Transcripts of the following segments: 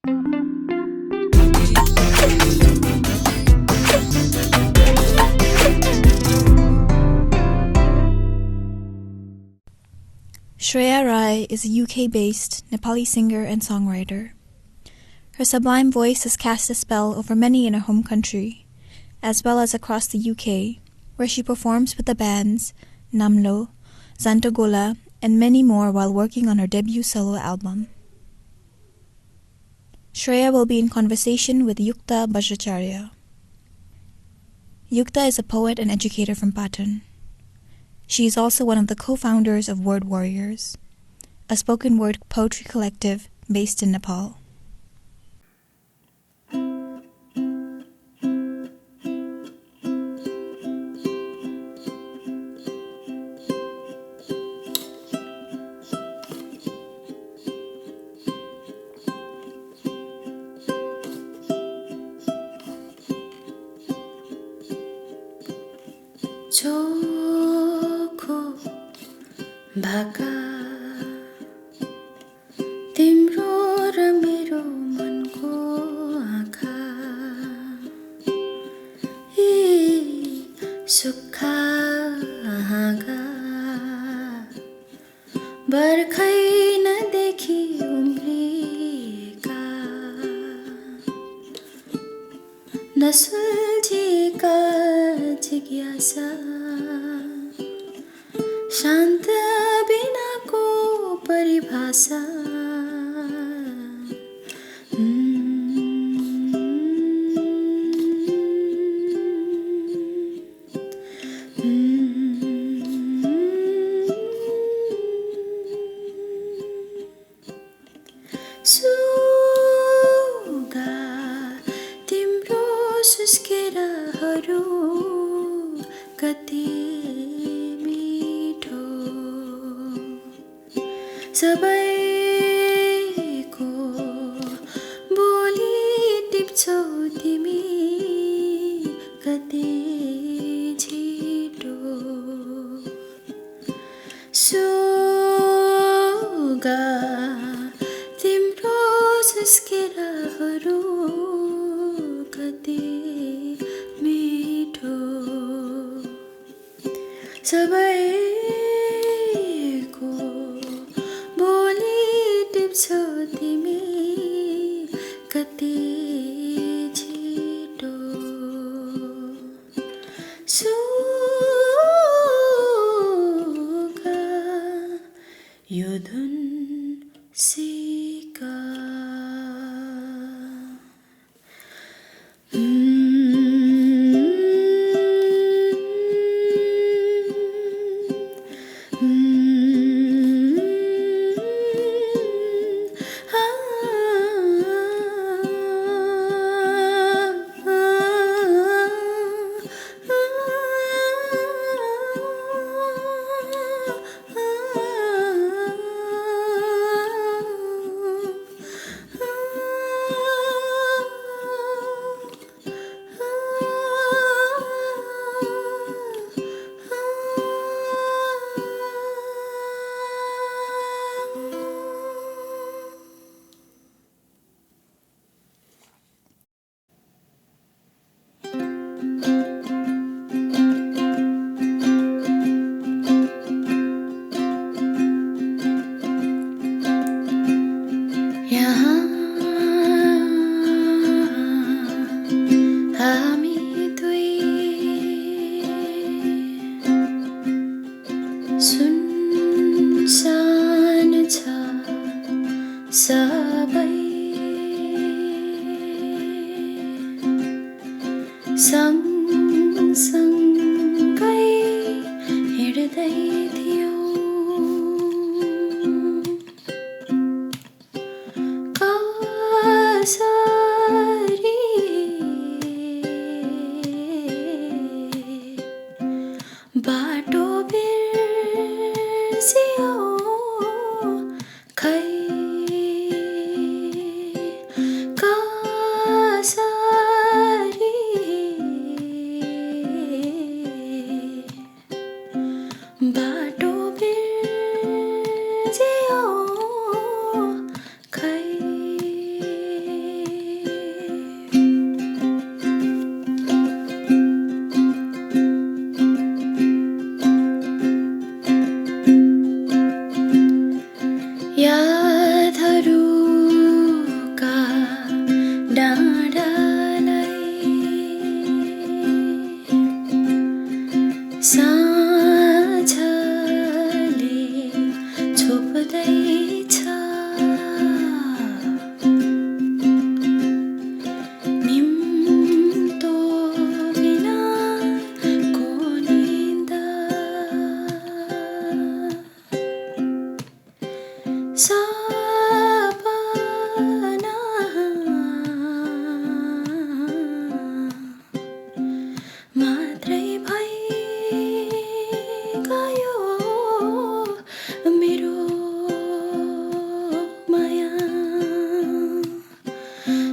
Shreya Rai is a UK-based Nepali singer and songwriter. Her sublime voice has cast a spell over many in her home country, as well as across the UK, where she performs with the bands Namlo, Zantogola, and many more while working on her debut solo album. Shreya will be in conversation with Yukta Bajracharya. Yukta is a poet and educator from Patan. She is also one of the co-founders of Word Warriors, a spoken word poetry collective based in Nepal. चोखो भाका तिम्रो र मेरो मनको आँखा यी सुक्खा हाँगा बर्खै नदेखि उम्रिएका नसुल्झिएका जिज्ञासा शान्त बिनाको परिभाषा सुगा तिम्रो सुस्केराहरू कति मिठो सबैको बोली टिप्छौ तिमी कति छिटो सुगा तिम्रो सुस्केराहरू कति मिठो सबैको बोली टिप्छौ तिमी कति छिटो सुगा यो धुन सिका सँगसँगै हिँड्दै थियौं कसरी बाटो बिर्सियो खै बाटो बिर्सियो खै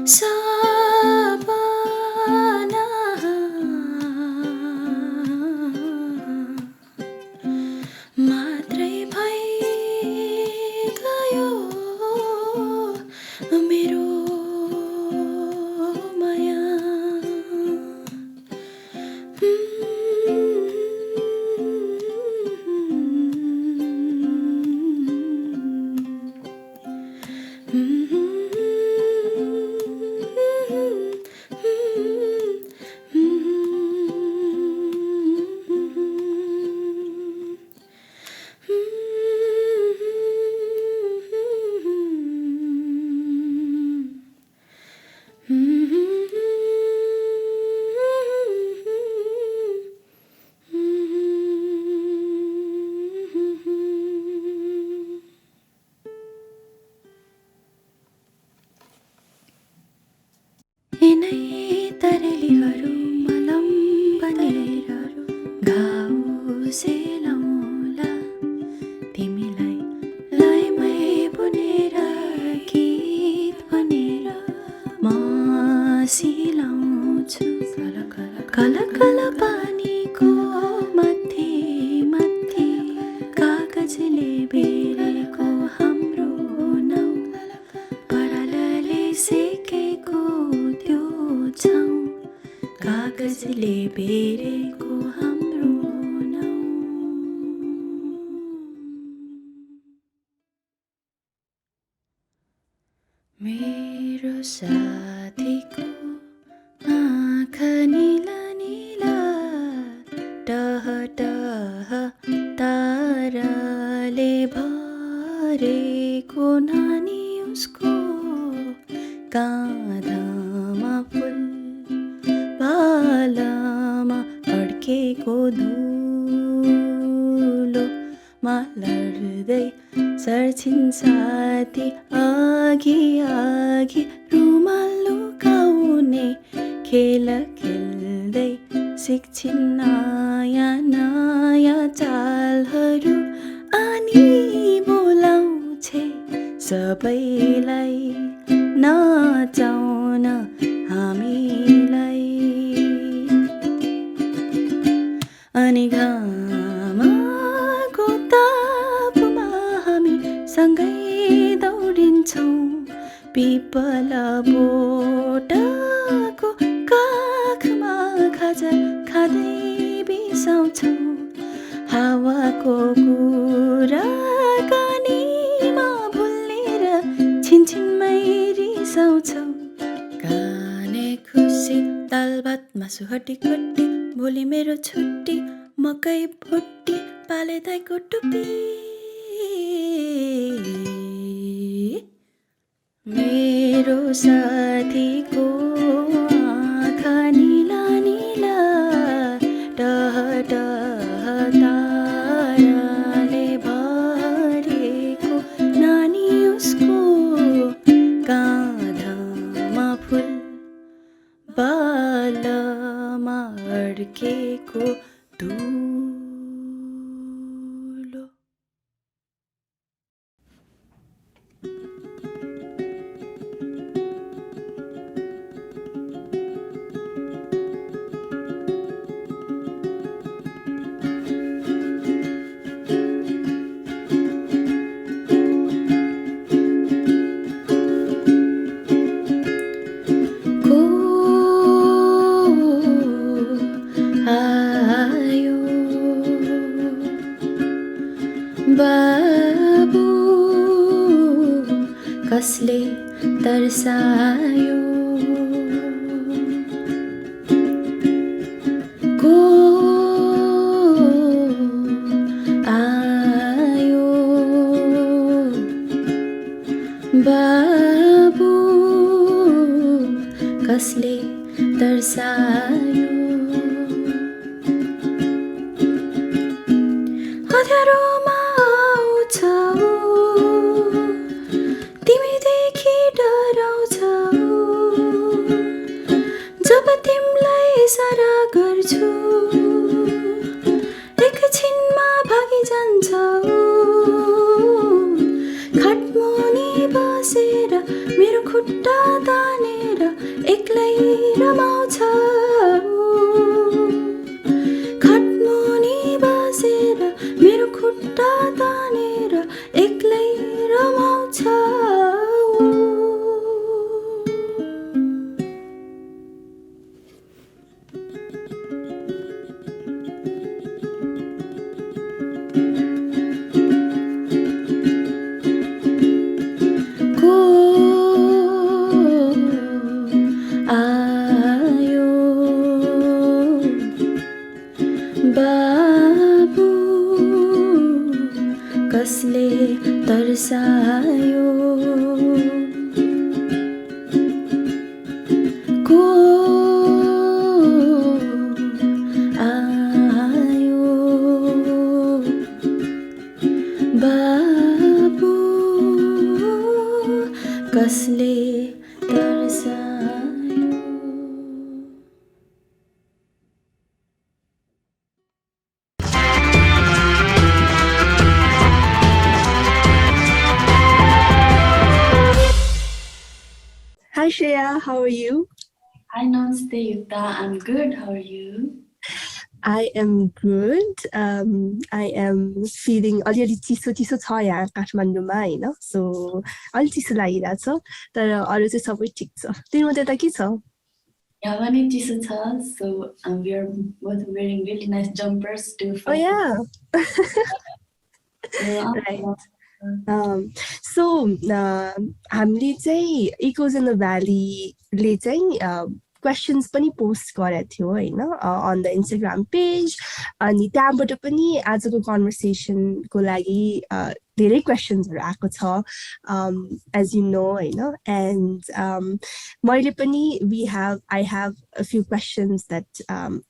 सपना मात्रै भइ गयो मेरो माया यिनै तरेलीहरू मलम बनेर घाउ सेलाउला तिमीलाई लयमै बुनेर गीत बनेर म सिलाउँछु कल कल पानीको मध्य मध्य कागजले बेरेको हाम्रो नाउँ परालले सेकेको त्यो छाउँ कागजले बेरेको हाम्रो नाउँ मेरो साथीको आँखा नीला नीला टह टह ताराले भरेको नानी उसको काँधमा फुल बालामा अड्केको धुलो लड्दै सर्छिन् साथी आगी आगी रुमाल लुकाउने खेल खेल्दै सिक्छिन् नयाँ नयाँ चालहरू अनि बोलाउँछे सबैलाई नचाउन हामीलाई अनि घामको तापमा हामी सँगै दौडिन्छौँ पिपल बोटको काखमा खाजा खाँदै बिसाउँछौँ हावाको कुराकानीमा भुलेर छिनछिनमै रिसाउँछौँ काने खुसी दाल भात मासु हड्डीकट्टी भोलि मेरो छुट्टी मकै भुट्टी पाले दाइको टुप्पी मेरो साथीको आँखा नीला नीला टह टह ताराले भरेको नानी उसको काँधमा फुल बालमा अड्केको धुलो बाबु कसले तर्सायो को आयो बाबु कसले तर्सायो अँध्यारोमा आउँछौ तिमीदेखि डराउँछौ जब तिमीलाई इसारा गर्छु एकछिनमा भागी जान्छौ खटमुनि बसेर मेरो खुट्टा तानेर तर्सायो को आयो बाबु कसले तर्सायो. Hi Shreya, how are you? Hi Namaste Yukta, I'm good. How are you? I am good. I am feeling अलिअलि चिसो चिसो छ यहाँ काठमाडौँमा हैन, सो अलि चिसो लागिरहेछ, तर अरू चाहिँ सबै ठिक छ. तिम्रो त्यता के छ? यहाँ पनि चिसो छ, so we are both wearing really nice jumpers to Oh yeah. right. So हामीले चाहिँ Echoes in the Valley ले चाहिँ questions पनि पोस्ट गरेको थियो हैन on the Instagram page, अनि त्यहाँबाट पनि आजको conversation को लागि धेरै questions आएको छ, as you know Hahn, and मैले पनि I have a few questions that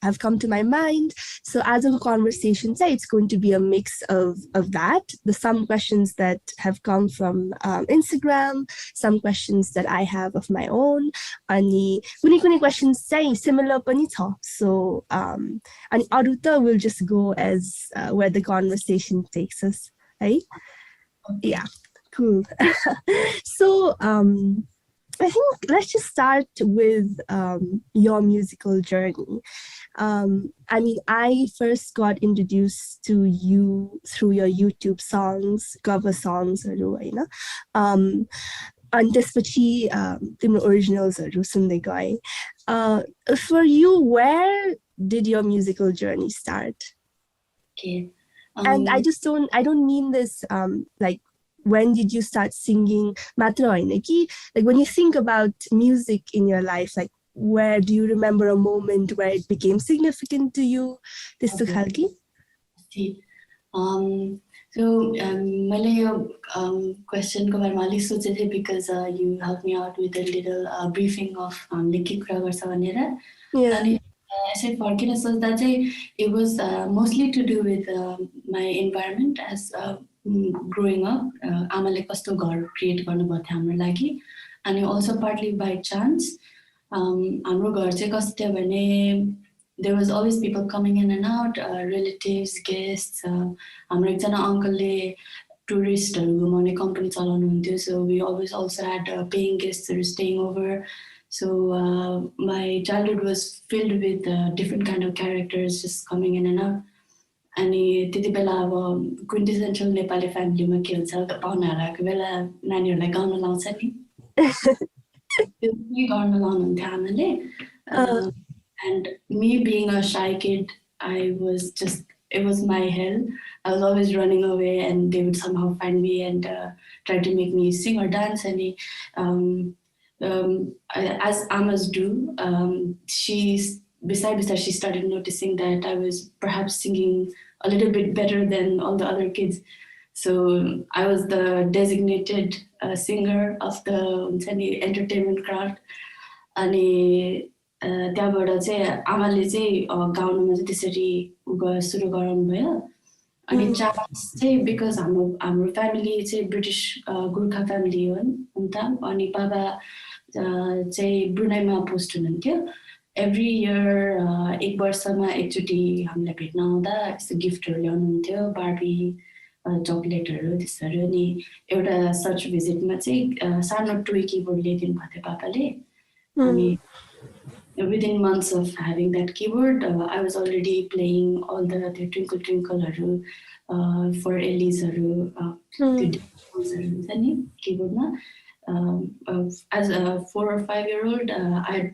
have come to my mind. So आजको conversation चाहिँ it's going to be a mix of that, some questions that have come from Instagram, some questions that I have of my own, अनि कुनै questions चाहिँ similar पनि छ. So अनि अरु त will just go as where the conversation takes us, right? Yeah, cool. So I think let's just start with your musical journey. I mean, I first got introduced to you through your YouTube songs, cover songs, हैन, अनि त्यसपछि तिम्रो originalsहरु सुन्दै गए. For you, where did your musical journey start? Okay. And I don't mean this like when did you start singing matra हैन कि, like when you think about music in your life, like where do you remember a moment where it became significant to you? त्यस्तो खालकी? So मैले यो question को बारेमा अलि सोचे थिए because you helped me out with a little briefing of हामीले के कुरा गर्छ भनेर. अनि यसै फर्केर सोच्दा चाहिँ it was mostly to do with my environment as growing up. आमाले कस्तो घर क्रिएट गर्नुभएको थियो हाम्रो लागि, अनि also partly by chance. हाम्रो घर चाहिँ कस्तो थियो भने there was always people coming in and out, relatives, guests. हाम्रो एकजना अङ्कलले टुरिस्टहरू घुमाउने company चलाउनुहुन्थ्यो, so we always also had paying guests who were staying over. So my childhood was filled with different kind of characters just coming in and out. अनि त्यति बेला अब quintessential Nepali फ्यामिलीमा के हुन्छ, पाहुनाहरू आएको बेला नानीहरूलाई गाउन लाउँछ नि, त्यो पनि गर्न लाउनुहुन्थ्यो आमाले. And me being a shy kid, it was my hell. I was always running away and they would somehow find me and try to make me sing or dance. And as amas do, besides that, she started noticing that I was perhaps singing a little bit better than all the other kids. So I was the designated singer of the entertainment crowd. अनि त्यहाँबाट चाहिँ आमाले चाहिँ गाउनमा चाहिँ त्यसरी सुरु गराउनु भयो. अनि चान्स चाहिँ बिकज हाम्रो फ्यामिली चाहिँ ब्रिटिस गोर्खा फ्यामिली हो नि त, अनि बाबा चाहिँ ब्रुनाईमा पोस्ट हुनुहुन्थ्यो. एभ्री इयर एक वर्षमा एकचोटि हामीलाई भेट्न आउँदा यस्तो गिफ्टहरू ल्याउनुहुन्थ्यो, बार्बी चक्लेटहरू त्यस्तोहरू. अनि एउटा सर्च भिजिटमा चाहिँ सानो टोय किबोर्ड ल्याइदिनु भएको थियो पापाले. अनि within months of having that keyboard, I was already playing all the Twinkle Twinkle for Ellie's keyboard. As a 4 or 5 year old, I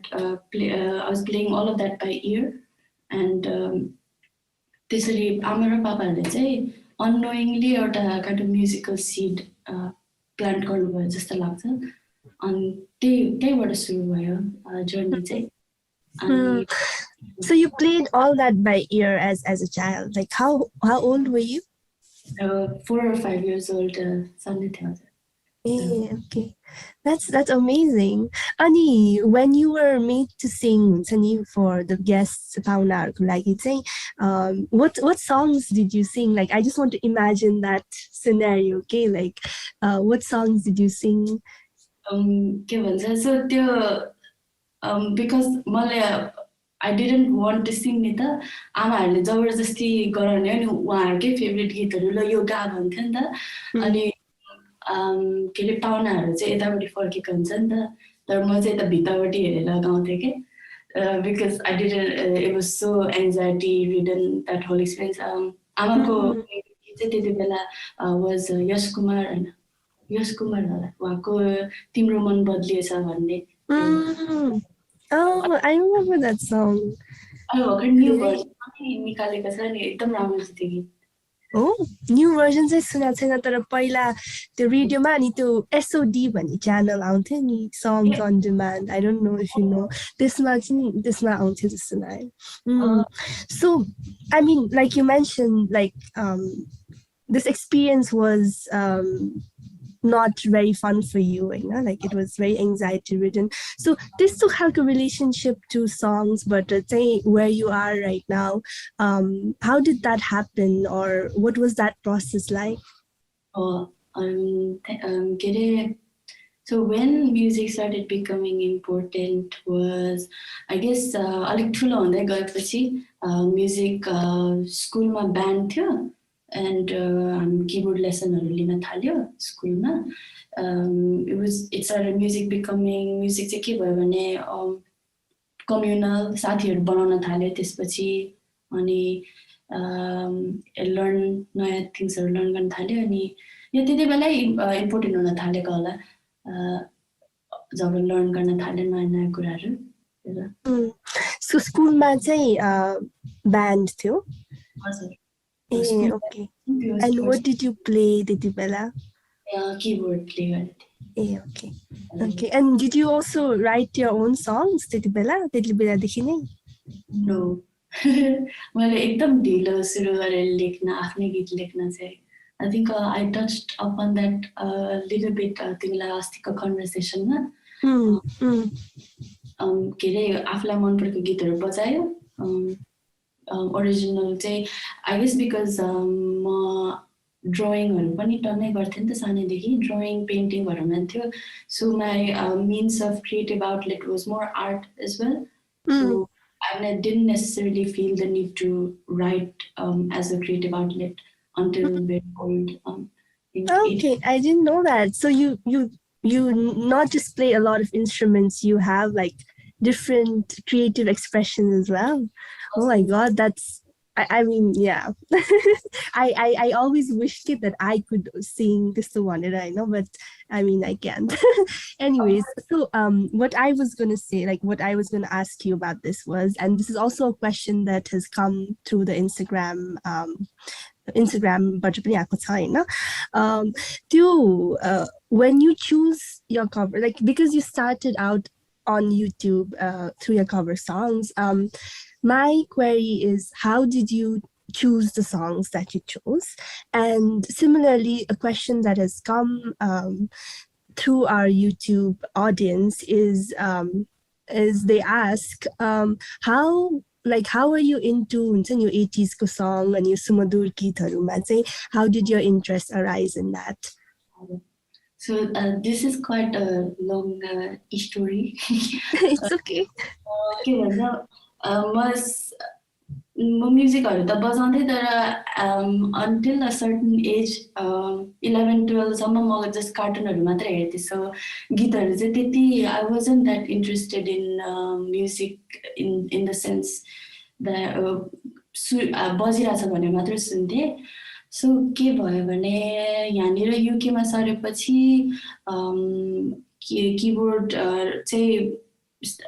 was playing all of that by ear, and त्यसरी आमा र पापाले चाहिँ unknowingly एउटा kind of musical seed plant गर्नुभयो जस्तो लाग्छ. अनि त्यहीबाट सुरु भयो journey चाहिँ. So you played all that by ear as a child. Like how old were you? 4 or 5 years old Sunday थियो. Okay. That's amazing. Ani, when you were made to sing for the guests पाहुनाहरुको लागि चाहिँ what songs did you sing? Like I just want to imagine that scenario, okay? Like what songs did you sing? के भन्छ so त्यो because मलाई I didn't want to sing नि त आमाहरुले जबरजस्ती गराउने अनि उहाँहरुकै फेभरेट गीतहरु ल यो गा भन्थ्यो नि त अनि के रे पाहुनाहरु चाहिँ यतापट्टि फर्केको हुन्छ नि त तर म चाहिँ यता भित्रपट्टि हेरेर गाउँथे के because I didn't it was so anxiety ridden that whole experience आमाको गीत चाहिँ त्यति बेला was यश कुमार हैन यश कुमार होला उहाँको तिम्रो मन बदलिएछ भन्ने Oh, I remember that song. भर्खर न्यू भर्जन पनि निकालेको छ नि एकदम राम्रो छ त्यो गीत Oh, new version चाहिँ सुनेको छैन तर पहिला त्यो रेडियोमा अनि त्यो SOD भन्ने च्यानल आउँथ्यो नि songs on demand. I don't know if you know. त्यसमा आउँथ्यो जस्तो लाग्यो. So, I mean, like you mentioned, like this experience was not very fun for you, you know, like it was very anxiety ridden. So this took like a relationship to songs, but say where you are right now, how did that happen or what was that process like? So when music started becoming important was, I guess, अलिक ठुलो हुँदै गएपछि music स्कुलमा band थियो and keyboard lessonहरु लिन थाल्यो स्कुलमा it started music चाहिँ के भयो भने communal साथीहरु बनाउन थाल्यो त्यसपछि अनि नयाँ थिंग्सहरु लर्न गर्न थाल्यो अनि यो त्यति बेलै इम्पोर्टेन्ट हुन थालेको होला जब लर्न गर्न थाले नयाँ कुराहरु So स्कुलमा चाहिँ band थियो हजुर okay. And what did you play त्यति बेला? Keyboard play गर्ने okay. Okay. And did you also write your own songs त्यति बेलादेखि नै? No. मैले एकदम ढिलो सुरु गरेर लेख्न आफ्नै गीत लेख्न चाहिँ I think I touched upon that a little bit तिमीलाई अस्तिको कन्भर्सेसनमा के रे आफुलाई मन परेको गीतहरु बजायो ओरिजिनल चाहिँ I guess because म ड्राइङहरु पनि टन्नै गर्थे नि त सानैदेखि ड्राइङ पेन्टिङहरुमा थियो so my means of creative outlet was more art as well so I didn't necessarily feel the need to write as a creative outlet until very old okay I didn't know that so you not just play a lot of instruments you have like different creative expressions as well oh my god that's I mean yeah I always wished that I could sing this one I know but I mean I can't anyways so what I was going to say like what I was going to ask you about this was and this is also a question that has come through the Instagram-बाट पनि आएको छ हैन त्यो when you choose your cover like because you started out on YouTube through your cover songs my query is how did you choose the songs that you chose and similarly a question that has come through our YouTube audience is they ask how are you into your 80s ko song and your sumadur geetharuma चाहिँ how did your interest arise in that so this is quite a long story it's okay के भन्छ म म्युजिकहरु त बजाउँथे तर until a certain age 11-12 सम्म म just कार्टुनहरु मात्र हेर्थे सो गीतहरु चाहिँ त्यति I wasn't that interested in music in the sense that बजिरहेछ भने मात्र सुन्थे सो के भयो भने यहाँनिर युके मा सरेपछि कीबोर्ड चाहिँ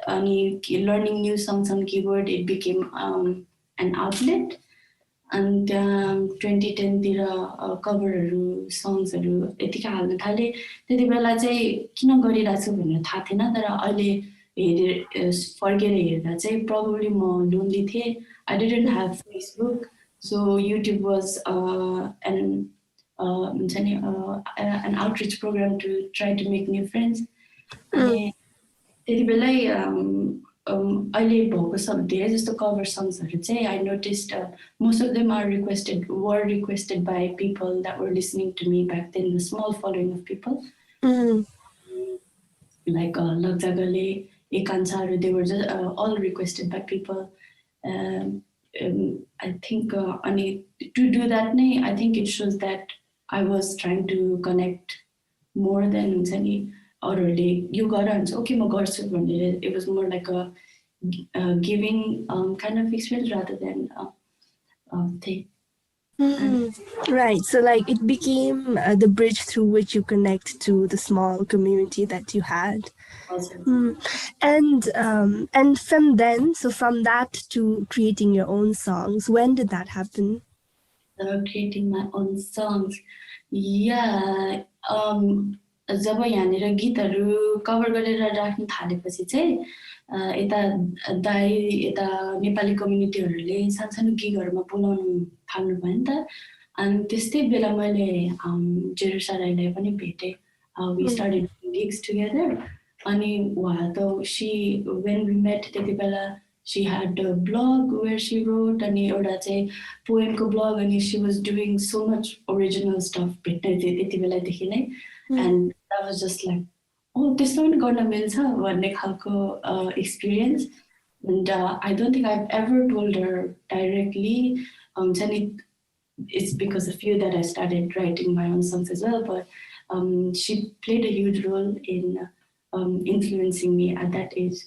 अनि learning new songs on keyboard it became an outlet and 2010 तिर कभरहरु सङ्ग्सहरु यतिका हाल्न थाले त्यति बेला चाहिँ किन गरिराछु भनेर थाहा थिएन तर अहिले फर्केर हेर्दा चाहिँ probably म लोन्ली थिए I didn't have Facebook So YouTube was an outreach program to try to make new friends. अनि त्यति बेलै अहिले भएको सब धेरै जस्तो कभर सङ्ग्सहरू चाहिँ I noticed most of them are were requested by people that were listening to me back then, the small following of people. Like Lagzagale, Ekansaru, they were just all requested by people. I think to do that, I think it shows that I was trying to connect more than orally. You got on, okay, it was more like a giving kind of experience rather than thing. Right, so like it became the bridge through which you connect to the small community that you had. And from then, so from that to creating your own songs, when did that happen? Creating my own songs, yeah. जब यहाँनिर गीतहरू cover गरेर राख्न थालेपछि चाहिँ यता दाइ यता नेपाली कम्युनिटीहरूले सानसानो गिगहरूमा बोलाउनु थाल्नु भयो नि त अनि त्यस्तै बेला मैले जेरुसा राईलाई पनि भेटेँ we started doing gigs together अनि उहाँ त she when we met त्यति बेला she had a blog where she wrote अनि एउटा चाहिँ poem को blog अनि she was doing so much original stuff भेट्ने त्यति बेलादेखि नै and that was just like oh त्यस्तो पनि गर्न मिल्छ भन्ने खालको experience and I don't think I've ever told her directly it's because of you that I started writing my own songs as well but she played a huge role in influencing me at that age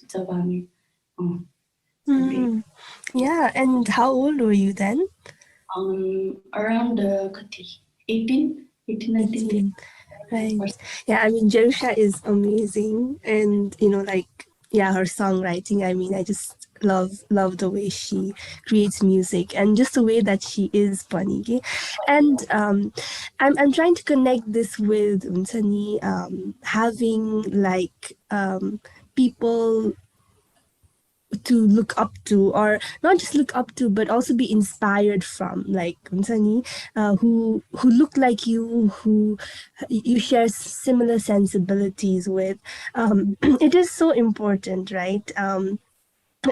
yeah, and how old were you then? Around 18, 19. Right. Yeah, I mean, Jerusha is amazing. And, like, yeah, her songwriting, I mean, I just love the way she creates music and just the way that she is funny. And I'm trying to connect this with having, like, people to look up to, or not just look up to, but also be inspired from, like who look like you, who you share similar sensibilities with. It is so important, right?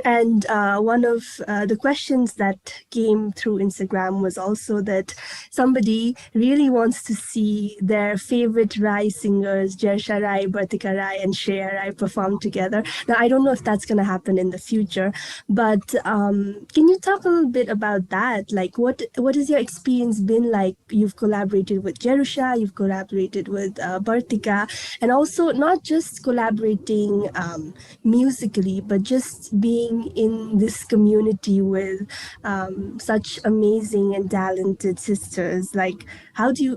And one of the questions that came through Instagram was also that somebody really wants to see their favorite Rai singers, Shreya Rai, Bartika Rai, and Shreya Rai perform together. Now, I don't know if that's going to happen in the future, but can you talk a little bit about that? Like, what has your experience been like? You've collaborated with Jerusha, you've collaborated with Bartika, and also not just collaborating musically, but just being in this community with such amazing and talented sisters. Like, how do you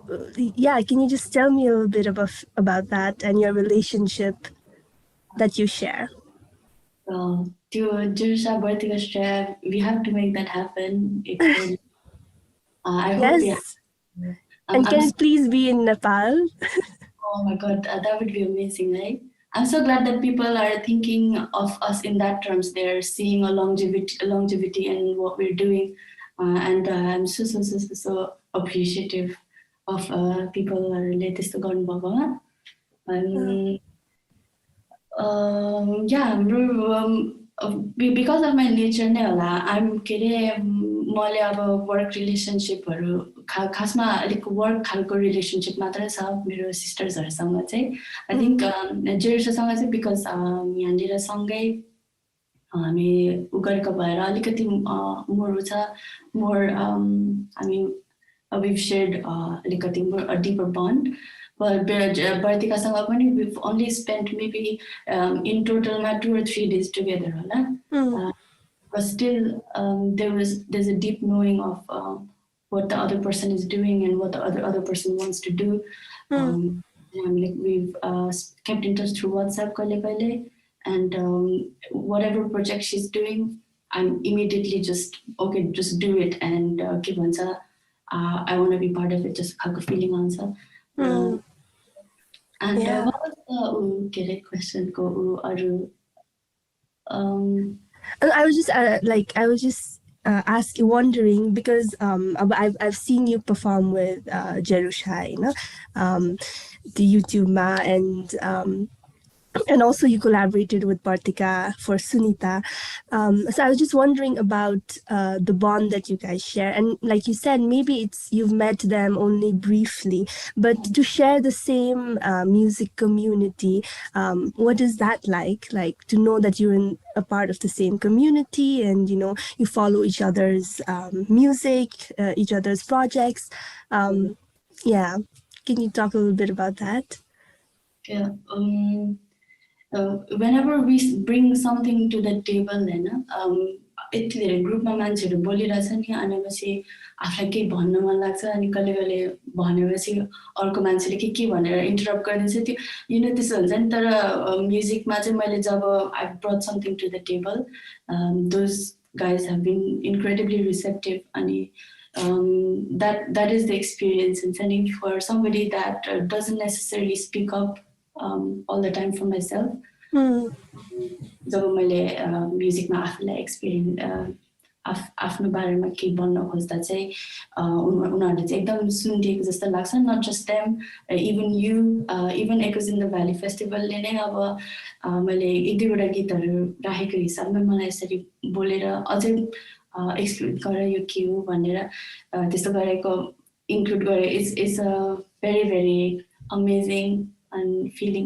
can you just tell me a little bit about that and your relationship that you share? To Jerusha, Bartika, Shreya, we have to make that happen. I hope and can it please be in Nepal? Oh my God, that would be amazing, right? I'm so glad that people are thinking of us in that terms. They're seeing a longevity in what we're doing. And I'm so appreciative of people who are related to Gordon Baba. Because of my nature, I'm मैले अब work रिलेसनसिपहरू खासमा अलिक work खालको relationship मात्रै छ मेरो सिस्टर्सहरूसँग चाहिँ I think जेरुसासँग चाहिँ बिकज यहाँनिर सँगै हामी गरेको भएर अलिकति मोर छ मोर हामी we've shared अलिकति a deeper bond. But Bartikaसँग पनि we've only spent maybe in total 2 or 3 days together होला. But still, there's a deep knowing of what the other person is doing and what the other person wants to do. Like we've kept in touch through WhatsApp kaile, and whatever project she's doing, I'm immediately just do it and give answer. I want to be part of it, just have a feeling answer. And what was the question? I was just wondering because I've seen you perform with Jerusha, the YouTube ma, and also you collaborated with Partika for Sunita. So I was just wondering about the bond that you guys share. And like you said, maybe you've met them only briefly, but to share the same music community, what is that like? Like to know that you're in a part of the same community and, you follow each other's music, each other's projects. Yeah. Can you talk a little bit about that? Yeah. Whenever we bring something to the table, यति धेरै ग्रुपमा मान्छेहरू बोलिरहेछ नि अनि पछि आफूलाई केही भन्न मन लाग्छ अनि कहिले कहिले भनेपछि अर्को मान्छेले के भनेर इन्टरप्ट गरिदिन्छ त्यो त्यसो हुन्छ नि तर म्युजिकमा चाहिँ मैले जब I brought something to the table those guys have been incredibly receptive अनि that is the experience हुन्छ नि for somebody that doesn't necessarily speak up all the time for myself. जब मैले म्युजिकमा आफूलाई एक्सपिरियन्स आफ्नो बारेमा केही भन्न खोज्दा चाहिँ उनीहरूले चाहिँ एकदम सुनिदिएको जस्तो लाग्छ not just them even across in the valley फेस्टिभलले नै अब मैले एक दुईवटा गीतहरू राखेको हिसाबमा मलाई यसरी बोलेर अझै एक्सप्लोर गरेर यो के हो भनेर त्यस्तो गरेको इन्क्लुड गरे it's a very very amazing end feeling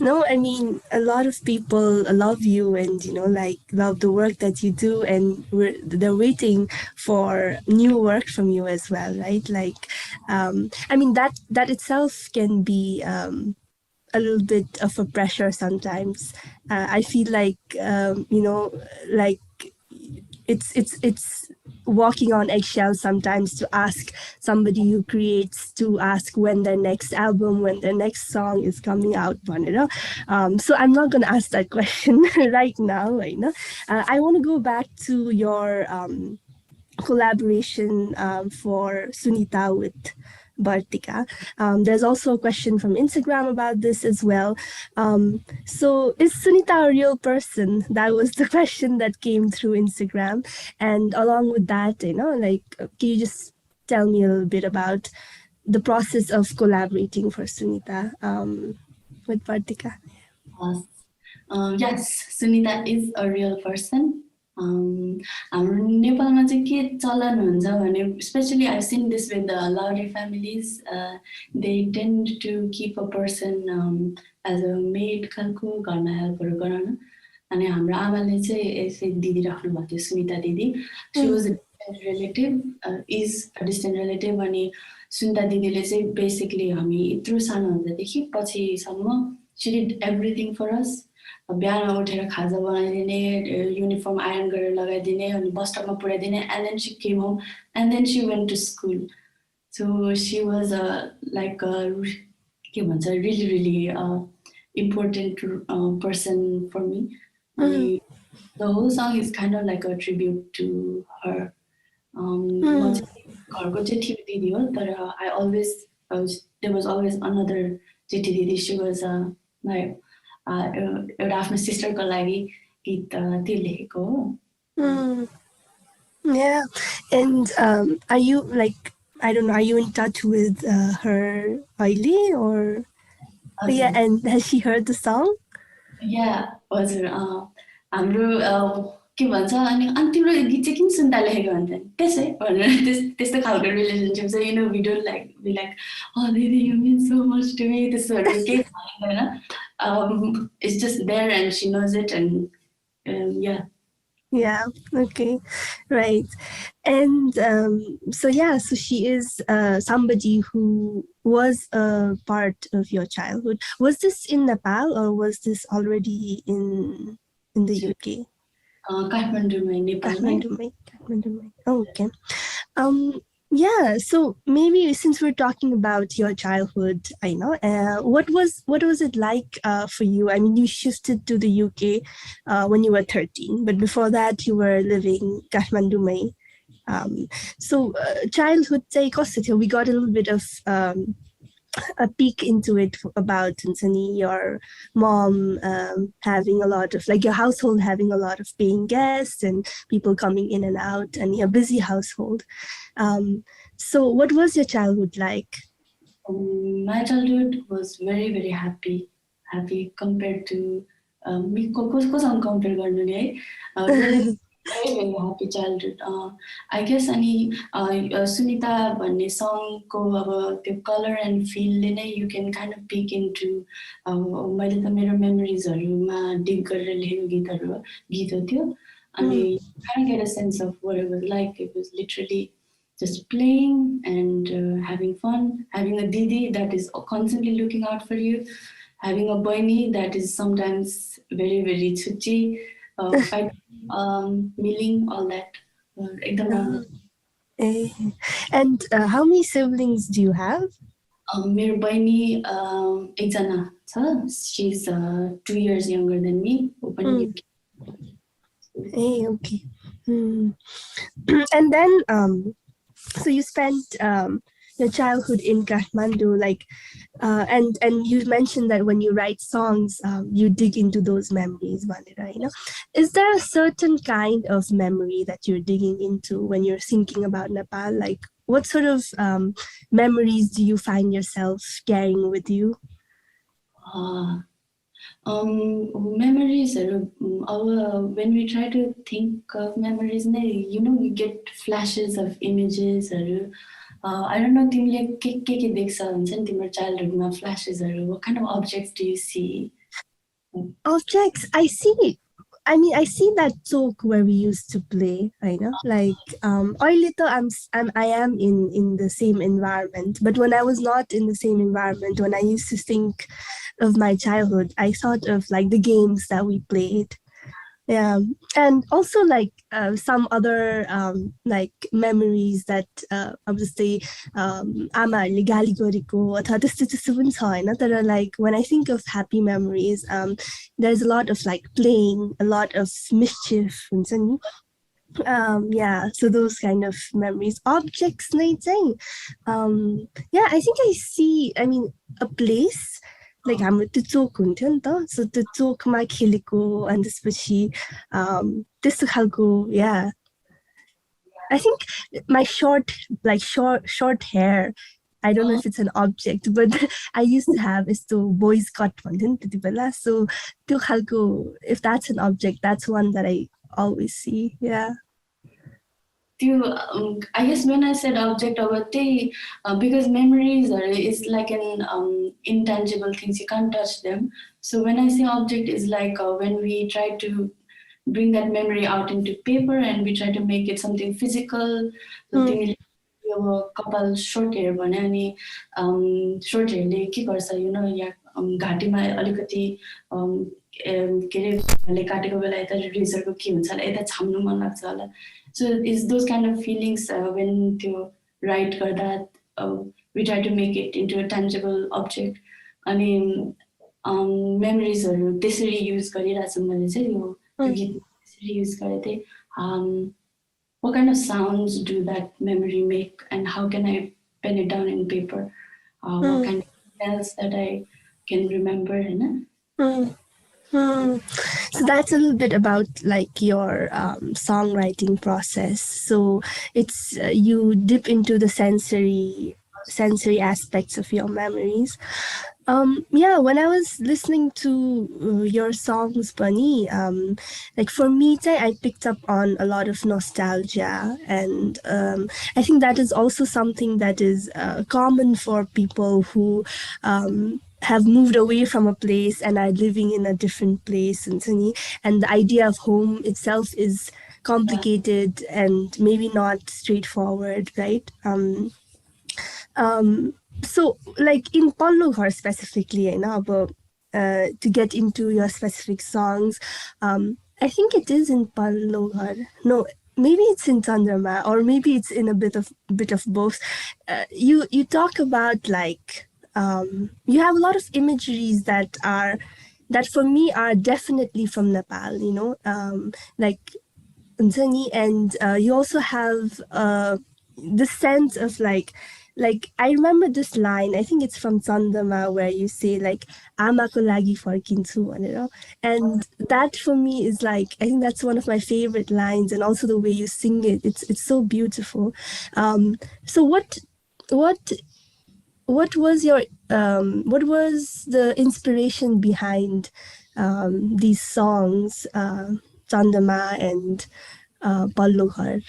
No, I mean, a lot of people love you and, love the work that you do and they're waiting for new work from you as well, right? Like, I mean, that itself can be a little bit of a pressure sometimes. I feel like, like it's walking on eggshells sometimes to ask somebody who creates to ask when their next album, when their next song is coming out. So I'm not going to ask that question right now. I want to go back to your collaboration for Sunita with Bartika. There's also a question from Instagram about this as well. So is Sunita a real person? That was the question that came through Instagram. And along with that, can you just tell me a little bit about the process of collaborating for Sunita with Bartika? Yes, Sunita is a real person. हाम्रो नेपालमा चाहिँ के चलन हुन्छ भने specially I seen this with the लाउडी families they tend to keep a person as a maid खालको घरमा हेल्पहरू गराउन अनि हाम्रो आमाले चाहिँ यसै दिदी राख्नु भएको थियो सुनिता दिदी she was a distant relative is a distant relative अनि सुनिता दिदीले चाहिँ बेसिकली हामी यत्रो सानो हुँदादेखि पछिसम्म सी डिड एभ्रिथिङ फर अस बिहान उठेर खाजा बनाइदिने युनिफर्म आयरन गरेर लगाइदिने अनि बस स्टपमा पुऱ्याइदिने and then she came home and then she went to school so she was like के भन्छ really really important person for me अनि the whole song is kind of like a tribute to her म चाहिँ घरको जेठी दिदी हो तर I always there was always another जेठी दिदी सी वाज माई एउटा आफ्नो सिस्टरको लागि गीत त्यो लेखेको हो Yeah, and are you like I don't know, are you in touch with her Aili or yeah, and has she heard the song? Yeah, हजुर हाम्रो के भन्छ अनि तिम्रो गीत चाहिँ किन सुन्दा लेखेको भन्छ त्यसै भनेर त्यस्तो खालको रिलेसनसिप चाहिँ we don't like be like दिदी यु मिन सो मच टु मी त्यस्तोहरू केही छैन it's just there and she knows it and yeah okay right and so she is somebody who was a part of your childhood. Was this in Nepal or was this already in the UK? Kathmandu, Nepal. Oh, okay. Yeah, so maybe since we're talking about your childhood, I know, what was it like for you? I mean, you shifted to the UK when you were 13, but before that you were living Kathmandu. So childhood, we got a little bit of a peek into it about your mom having a lot of, like, your household having a lot of paying guests and people coming in and out, and a busy household. So what was your childhood like? My childhood was very, very happy compared to me. Koसँग compare गर्नु नि है, really very, very happy childhood. I guess अनि सुनिता भन्ने songको अब त्यो color and feel ले नै you can kind of peek into मैले त मेरो memoriesहरूमा dig गरेर लेखेको गीत हो त्यो, अनि kind of get a sense of what it was like. It was literally just playing and having fun, having a didi that is constantly looking out for you, having a bunny that is sometimes very, very chuchi, fighting, milling, all that. And how many siblings do you have? मेरो बहिनी एकजना छ. She's 2 years younger than me. Okay. And then so you spent your childhood in Kathmandu, like, and you mentioned that when you write songs, you dig into those memories, you know. Is there a certain kind of memory that you're digging into when you're thinking about Nepal? Like, what sort of memories do you find yourself carrying with you? Memories, when we try to think of memories, you know, you get flashes of images. I don't know, तिमीले के देख्छ हुन्छ नि तिम्रो childhoodमा flashes. What kind of objects do you see? Objects, I see that talk where we used to play, I know, like I am in the same environment, but when I was not in the same environment, when I used to think of my childhood, I thought of like the games that we played. Yeah, and also like some other like memories that obviously आमाहरूले गाली गरेको अथवा त्यस्तो पनि छ हैन, तर like when I think of happy memories, there's a lot of like playing, a lot of mischief हुन्छ नि. Yeah, so those kind of memories. Objects नै चाहिँ yeah, I think I see, I mean, a place, like हाम्रो त्यो चोक हुन्थ्यो नि त, सो त्यो चोकमा खेलेको अनि त्यसपछि त्यस्तो खालको. Yeah, I think my short hair, I don't know if it's an object, but I used to have यस्तो boys cut भन्थ्यो नि त्यति बेला, so त्यो खालको, if that's an object, that's one that I always see. Yeah. I guess when I said object, because memories is like an intangible things, you can't touch them. So when I say object, is like when we try to bring that memory out into paper and we try to make it something physical. So couple short hair भने अनि short hairले के गर्छ, you know, यहाँ घाँटीमा अलिकति के अरे काटेको बेला यता रेजरको के हुन्छ होला, यता छाम्नु मन लाग्छ होला. So it's those kind of feelings when to write that we try to make it into a tangible object. अनि मेमोरिजहरु त्यसरी युज गरिरहेछु मैले चाहिँ यो गीत त्यसरी युज गरेँ थिएँ. What kind of sounds do that memory make, and how can I pen it down in paper? What kind of details that I can remember, you know? So that's a little bit about like your songwriting process. So it's you dip into the sensory aspects of your memories. Yeah, when I was listening to your songs, Bunny, like for me, I picked up on a lot of nostalgia, and I think that is also something that is common for people who have moved away from a place and are living in a different place, and the idea of home itself is complicated and maybe not straightforward, right? So like in Pallo Ghar specifically, to get into your specific songs, I think it is in Pallo Ghar. No, maybe it's in Chandrama, or maybe it's in a bit of both. You talk about like you have a lot of imageries that for me are definitely from Nepal, you know, like and you also have the sense of like like I remember this line, I think it's from Chandama, where you say like Amako lagi farkinchu, you know, and that for me is like, I think that's one of my favorite lines, and also the way you sing it, it's so beautiful. So what was your what was the inspiration behind these songs, Chandama and Pallo Ghar?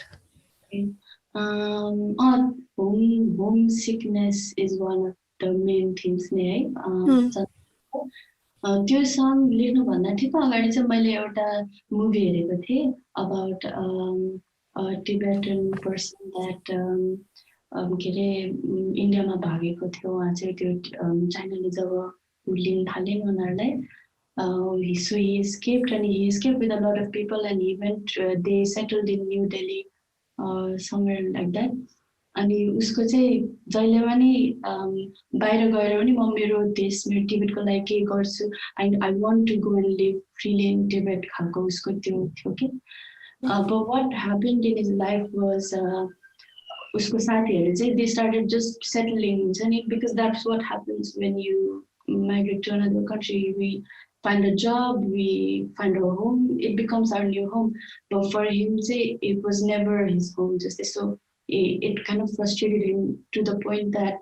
Homesickness is one of the main themes नै त्यो सङ लेख्नुभन्दा ठिक अगाडि चाहिँ मैले एउटा movie हेरेको थिएँ अबाउट टिबेटन पर्सन द्याट के अरे इन्डियामा भागेको थियो उहाँ चाहिँ त्यो चाइनाले जब लिन थाले उनीहरूलाई so he escaped and he escaped with a lot of people and he went they settled in New Delhi somewhere like that अनि उसको चाहिँ जहिले पनि बाहिर गएर पनि म मेरो देश मेरो टिबेटको लागि के गर्छु and I want to go and live freely in Tibet खालको उसको त्यो थियो कि but what happened in his life was उसको साथीहरु चाहिँ they started just settling हुन्छ नि because that's what happens when you migrate to another country we find a job we find a home it becomes our new home but for him say it was never his home just so it kind of frustrated him to the point that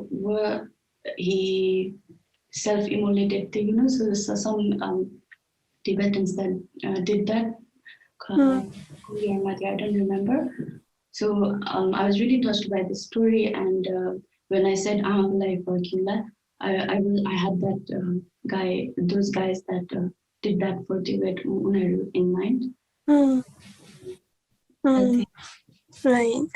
where he self-immolated you know so some Tibetans that did that I don't remember so I was really touched by the story and when I said I'm alive working I had that those guys that did that for Tibet in mind. Right.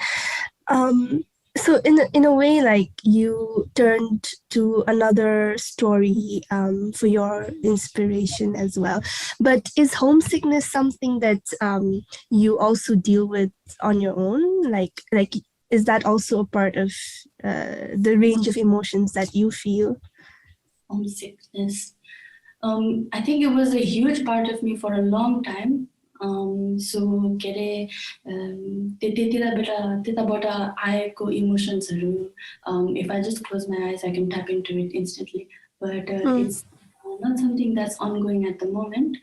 So in a way, like you turned to another story for your inspiration as well. But is homesickness something that you also deal with on your own? Like is that also a part of the range of emotions that you feel? Homesickness. I think it was a huge part of me for a long time. So के अरे त्यताबाट आएको इमोसन्सहरु if I just close my eyes I can tap into it instantly but it's not something that's ongoing at the moment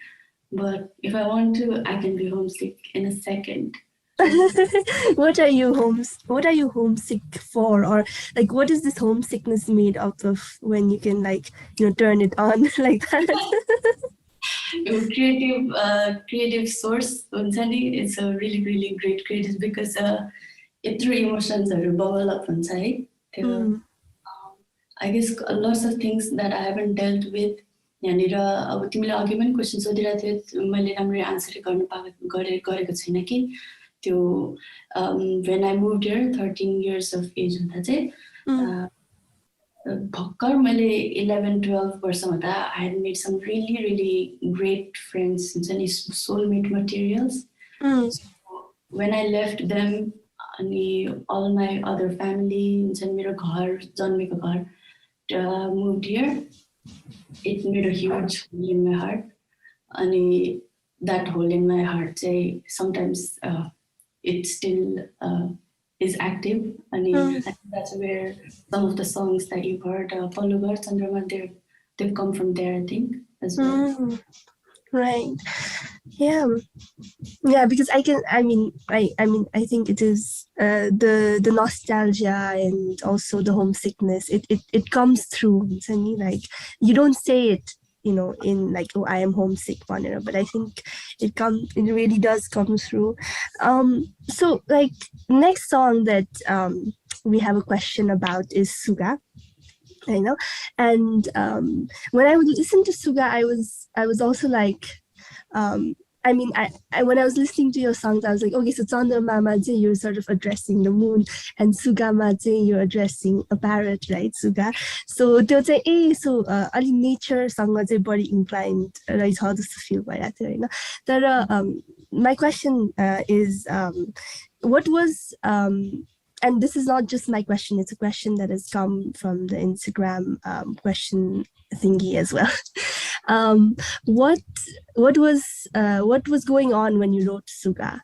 but if I want to I can be homesick in a second. What are you homesick for, or like what is this homesickness made out of when you can like turn it on like that? Creative source it's a really great creative because it through emotions bubble up inside I guess lots of things that I haven't dealt with यहाँनिर अब तिमीले अघि पनि question सोधिरहेको थियौ मैले राम्ररी answer गरेको छैन कि त्यो when I moved here 13 years of age हुँदा चाहिँ भक्कर मैले 11-12 वर्ष हुँदा I had made some really great friends हुन्छ नि soulmate materials so when I left them अनि all my other family हुन्छ नि मेरो घर जन्मेको घर moved here it made a huge hole in my heart अनि that hole in my heart say sometimes it still is active and I think that's where some of the songs that you've heard Pallo Ghar Chandrama they've come from there I think as well. Right. Yeah, because I think it is the nostalgia and also the homesickness it comes through like you don't say it in like I am homesick but I think it really does come through. So like next song that we have a question about is Suga. And when I would listen to Suga I was also like I when I was listening to your songs, I was like, okay, so Chandama you're sort of addressing the moon, and Sugama you're addressing a parrot, right? Suga. So they'll say, so ali nature song body inclined, right? How does it feel by that? My question is, what was and this is not just my question; it's a question that has come from the Instagram question thingy as well. What was going on when you wrote Suga?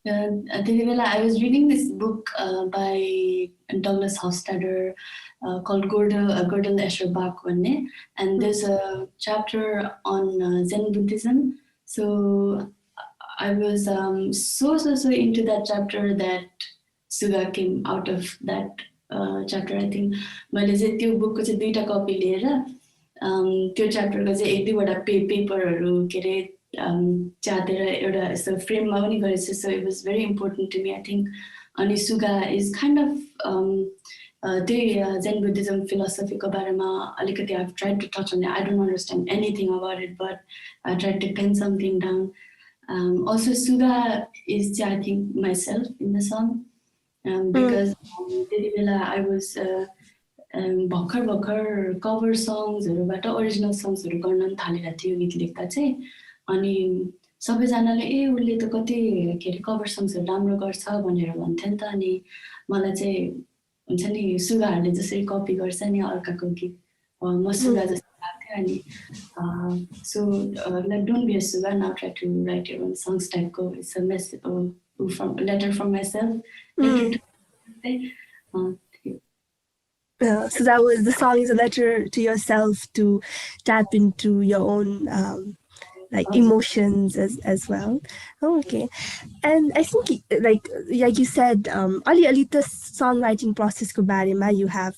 I was reading this book by Douglas Hofstadter called Gödel Escher Bach, and there's a chapter on Zen Buddhism. So I was so into that chapter that Suga came out of that chapter. I think मैले चाहिँ त्यो बुकको चाहिँ 2टा कपी लिएर त्यो च्याप्टरको चाहिँ 1-2वटा पेपरहरू के अरे च्यातेर एउटा यस्तो फ्रेममा पनि गरेछु. So it was very important to me, I think. अनि Suga is kind of त्यही Zen Buddhism philosophy को बारेमा अलिकति I've tried to touch on it. I don't understand anything about it, but I tried to pen something down. Also, Suga is, I think, myself in the song, because I was भर्खर cover songs-हरुबाट original songs-हरु गर्न थालेको थियो गीत लेख्दा चाहिँ. अनि सबैजनाले उसले त कति के अरे cover songs-हरु राम्रो गर्छ भनेर भन्थे नि त. अनि मलाई चाहिँ हुन्छ नि सुगाहरूले जसरी कपी गर्छ नि अर्काको गीत, म सुगा जस्तो लाग्थ्यो. अनि so like don't be a Suga, now try to write your own songs type को. It's a message from letter from myself. So that was, the song is a letter to yourself to tap into your own like emotions as well. Oh, okay. And I think like you said, ali the songwriting process ko barema you have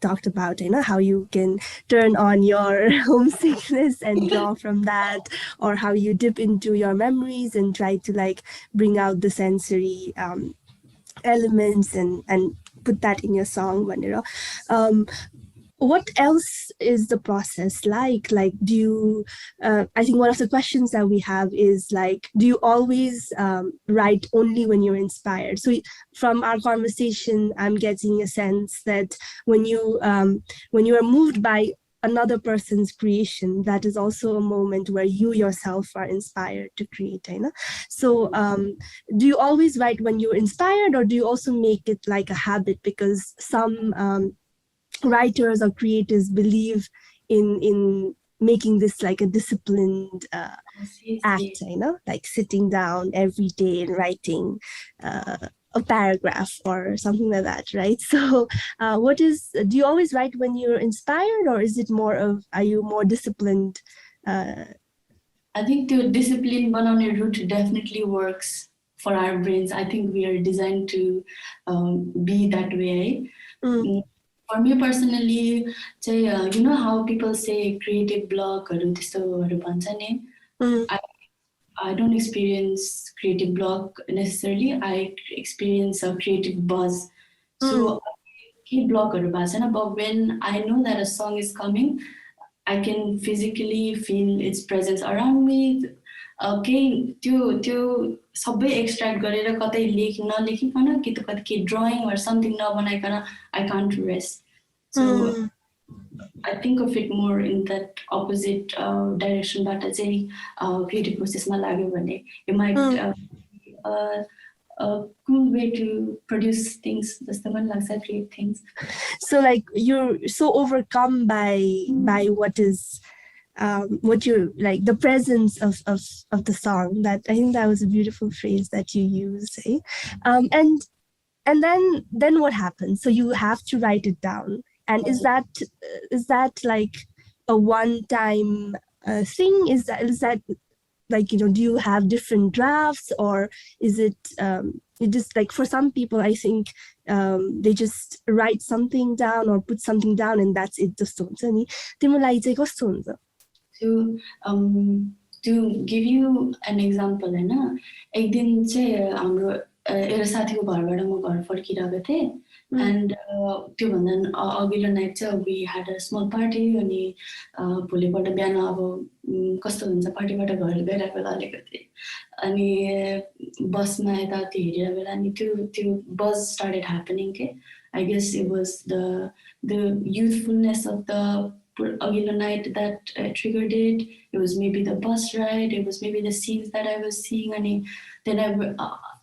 talked about, you know, how you can turn on your homesickness and draw from that, or how you dip into your memories and try to like bring out the sensory elements and put that in your song. What else is the process like? Like, do you, I think one of the questions that we have is like, do you always write only when you're inspired? So from our conversation, I'm getting a sense that when you are moved by another person's creation, that is also a moment where you yourself are inspired to create, you know? So do you always write when you're inspired, or do you also make it like a habit? Because some writers or creators believe in making this like a disciplined act, you know, like sitting down every day and writing a paragraph or something like that, right? So do you always write when you're inspired, or is it more of, are you more disciplined? I think the discipline बनाउने route definitely works for our brains. I think we are designed to be that way. For me personally, you know how people say creative block or I don't experience creative block necessarily. I experience a creative buzz. So I block or but when I know that a song is coming, I can physically feel its presence around me. Okay, त्यो सबै extract गरेर कतै नलेखिकन कि त कतै drawing or something नबनाइकन I can't rest. So I think of it more in that opposite direction. But चाहिँ creative processमा लाग्यो भने it might be a cool way to produce things, जस्तो पनि लाग्छ, create things. So like you're so overcome by what is what you're like, the presence of the song, that I think that was a beautiful phrase that you used, eh? And then what happens? So you have to write it down, and is that like a one-time thing? Is that like, you know, do you have different drafts, or is it just like, for some people I think they just write something down or put something down and that's it, जस्तो हुन्छ नि. तिमीलाई चाहिँ कस्तो हुन्छ? To give you an example, हैन, एक दिन चाहिँ हाम्रो एउटा साथीको घरबाट म घर फर्किरहेको थिएँ, and त्यो भन्दा अघिल्लो नाइट चाहिँ we had a small party. अनि भोलिपल्ट बिहान अब कस्तो हुन्छ, पार्टीबाट घर गइरहेको बेला अलिकति अनि बसमा यताउति हेरेर बेला अनि त्यो buzz started happening के. I guess it was the youthfulness of the अघिल्लो night that triggered it. It was maybe the bus ride, it was maybe the scenes that I was seeing, and then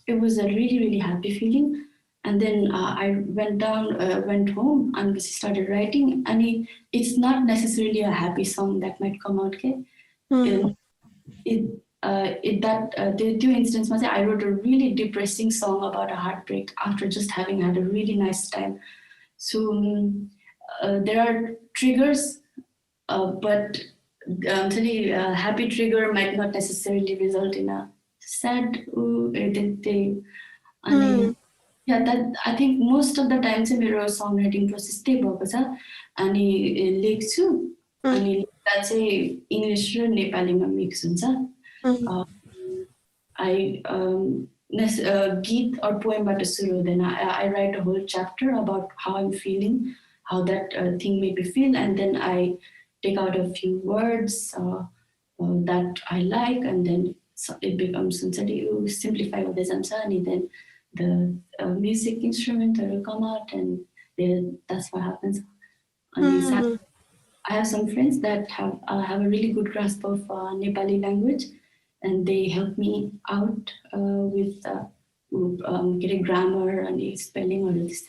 it was a really, really happy feeling. And then I went home and started writing, and it's not necessarily a happy song that might come out. Okay? the two instances, I wrote a really depressing song about a heartbreak after just having had a really nice time. So there are triggers, but actually happy trigger might not necessarily result in a sad yeah, that I think most of the time चाहिँ मेरो songwriting process त्यही भएको छ अनि लेख्छु अनि लेख्दा चाहिँ इङ्ग्लिस र नेपालीमा मिक्स हुन्छ I गीत or poemबाट सुरु हुँदैन I write a whole chapter about how I'm feeling, how that thing made me feel, and then I take out a few words that I like, and then it becomes simplify हुँदै जान्छ अनि then the music instrument will come out, and that's what happens. I have some friends that have a really good grasp of Nepali language, and they help me out with getting grammar and spelling or this.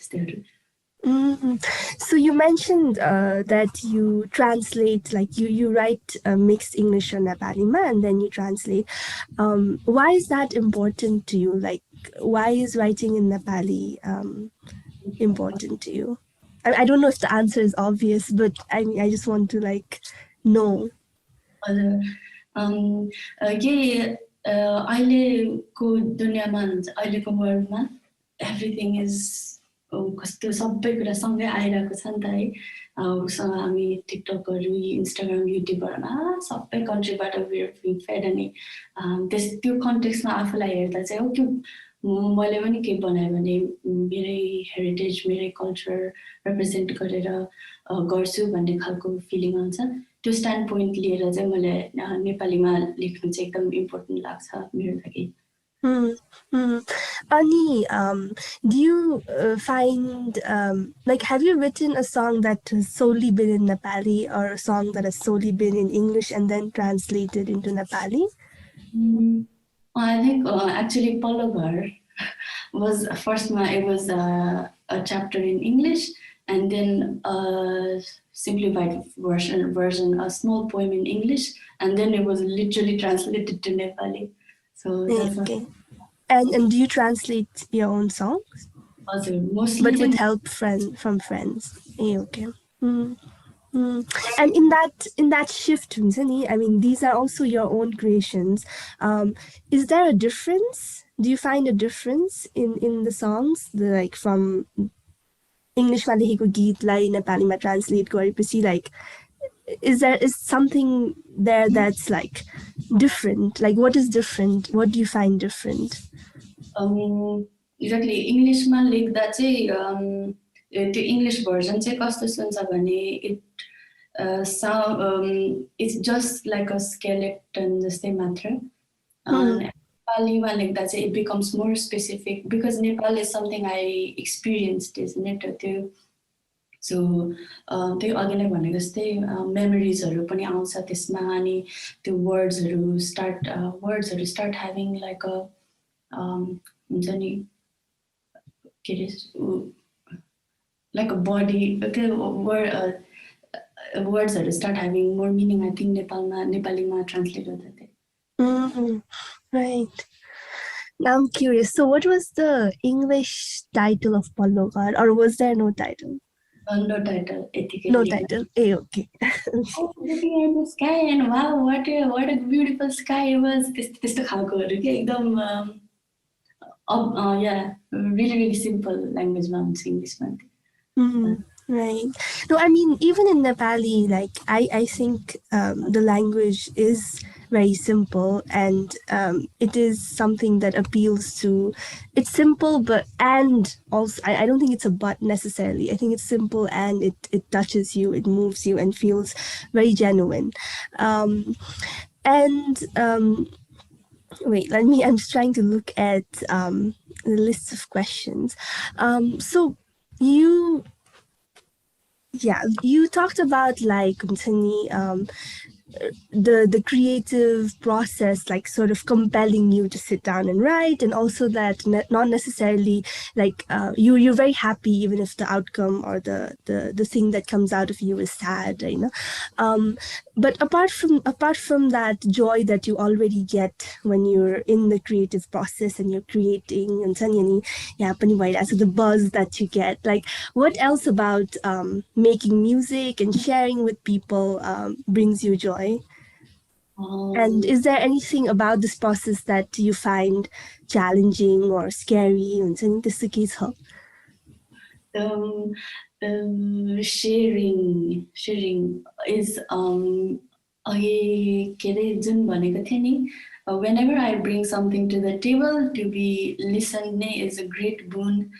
So you mentioned that you translate, like you write mixed English or Nepali, and then you translate. Why is that important to you? Like, why is writing in Nepali important to you? I don't know if the answer is obvious, but I mean, I just want to like know. अहिलेको दुनियाँमा अहिलेको वर्ल्डमा everything is कस्तो सबै कुरा सँगै आइरहेको छ नि त है हामी टिकटकहरु इन्स्टाग्राम युट्युबहरुमा सबै कन्ट्रीबाट वीआर फेड अनि त्यो कन्टेक्स्टमा आफूलाई हेर्दा चाहिँ हो कि मैले पनि के बनाए भने मेरै हेरिटेज मेरै कल्चर रिप्रेजेन्ट गरेर गर्छु भन्ने खालको फिलिङ आउँछ त्यो स्ट्यान्ड पोइन्ट लिएर चाहिँ मैले नेपालीमा लेख्नु चाहिँ एकदम इम्पोर्टेन्ट लाग्छ मेरो लागि Ani, do you find, like, have you written a song that has solely been in Nepali or a song that has solely been in English and then translated into Nepali? I think actually Palagar was first, it was a chapter in English and then a simplified version, a small poem in English, and then it was literally translated to Nepali. So that's okay. And do you translate your own songs? Also, mostly, but with help from friends. Okay. And in that shift, I mean, these are also your own creations. Is there a difference? Do you find a difference in the songs, like from English ma lekeko गीतलाई नेपालीमा translate गरेपछि, like is something there that's like different? Like what is different? What do you find different? Exactly. English ma लेख्दा चाहिँ त्यो English version चाहिँ कस्तो सुन्छ भने it's just like a skeleton जस्तै मात्र. Nepali-ma लेख्दा चाहिँ it becomes more specific because Nepal is something I experienced, isn't it? So त्यो अघि नै भनेको जस्तै मेमोरिजहरु पनि आउँछ त्यसमा अनि त्यो वर्ड्सहरु start having like a हुन्छ नि के like a body, okay, wordsहरु start having more meaning. I think Nepalima translate गर्दा Right. Now I'm curious. So what was the English title of Pallogar, or was there no title? No title. No title. Okay. Oh, looking at the sky and wow, what a beautiful sky it was. This खालकोहरु के एकदम yeah, really simple language ma हुन्छ Englishमा. Right. No, I mean, even in Nepali, like I think the language is very simple, and it is something that appeals to. It's simple, and also I don't think it's a but necessarily. I think it's simple and it touches you, it moves you, and feels very genuine. Wait, I'm just trying to look at the list of questions. So you talked about like the creative process like sort of compelling you to sit down and write, and also that not necessarily like you're very happy even if the outcome or the thing that comes out of you is sad, you know. But apart from that joy that you already get when you're in the creative process and you're creating, and so the buzz that you get, like what else about making music and sharing with people brings you joy? And is there anything about this process that you find challenging or scary? Sharing is whenever I bring something to the table to be listened is a great boon.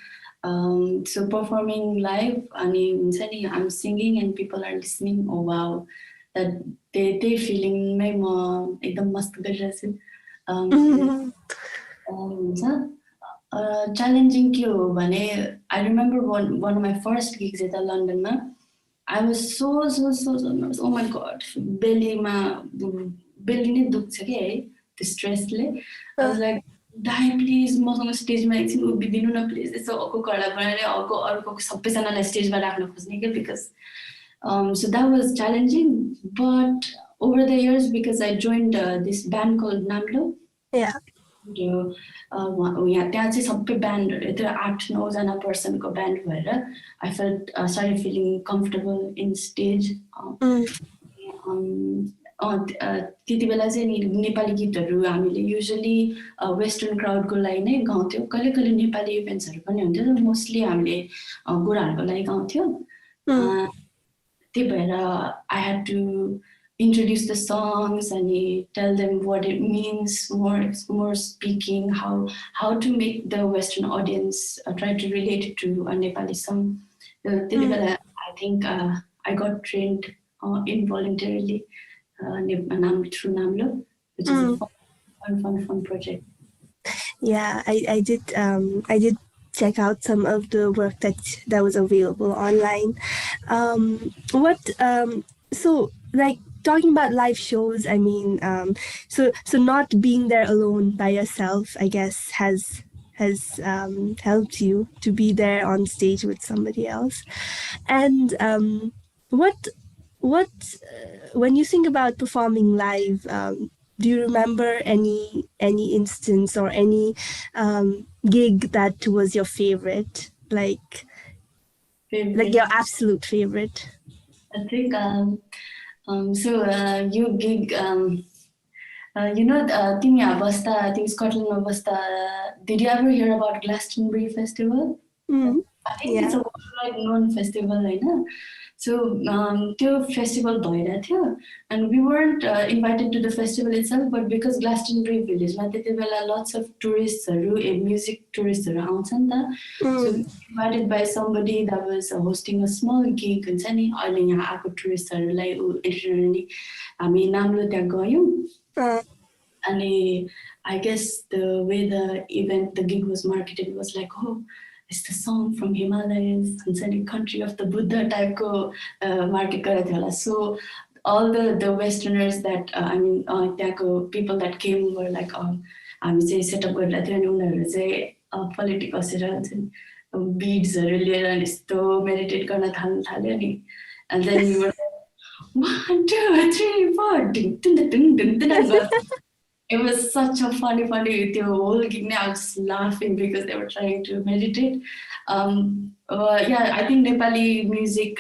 So performing live, I'm singing and people are listening. Oh wow, that they feeling my mom ekdam mast गरिरहेछु. Challenging के हो भने I remember one of my first gigs at London ma, I was so nervous. Oh my god, belly नै दुख्छ के है त्यो स्ट्रेसले. I was like, die please मसँग स्टेजमा एकछिन उभिदिनु न प्लिज. यसो अर्को कडा बनाएर अर्को सबैजनालाई स्टेजमा राख्न खोज्ने के, because so that was challenging. But over the years, because I joined this band called Namlo. Yeah. त्यहाँ चाहिँ सबै ब्यान्डहरु त्यो 8-9 जना पर्सनको ब्यान्ड भएर I felt started feeling comfortable in stage. त्यति बेला चाहिँ नेपाली गीतहरु हामीले युजुअली वेस्टर्न क्राउडको लागि नै गाउँथ्यौ. कहिले कहिले नेपाली इभेन्ट्सहरु पनि हुन्थ्यो, मोस्टली हामीले गोराहरुको लागि गाउँथ्यौ. त्यही भएर I had to introduce the songs and tell them what it means, more speaking, how to make the Western audience try to relate it to a Nepali song. I think I got trained involuntarily through Namlo, which is a fun project. Yeah, I did check out some of the work that was available online. So like talking about live shows, I mean, so not being there alone by yourself, I guess, has helped you to be there on stage with somebody else. And what when you think about performing live, do you remember any instance or any gig that was your favorite, like your absolute favorite? I think you gig तिमी बस्दा, I think Scotlandमा बस्दा, did you ever hear about Glastonbury Festival? I think it's a worldwide known festival, Hahn? So त्यो festival भइरहेको थियो, and we weren't invited to the festival itself, but because Glastonbury villageमा त्यति बेला lots of tourists-हरु, music tourists-हरु आउँछ नि त. So we were invited by somebody that was hosting a small gig, हुन्छ नि, अहिले यहाँ आएको tourists-हरुलाई entertain. हामी नाम्लो त्यहाँ गयौं. And I guess the way the gig was marketed was like, oh, it's the song from Himalayas, and country of the Buddha type ko market garathala. So all the Westerners that त्यहाँको people that came were like, हामी चाहिँ setup गरेर थियो, अनि उनीहरु चाहिँ पलिटिक बसेर beadsहरु लिएर अनि यस्तो meditate गर्न थाल्यो नि, and then we were 1 2 3 4 ding ding ding ding ding. It was such a funny the whole gig. I was laughing because they were trying to meditate. Yeah, I think Nepali music,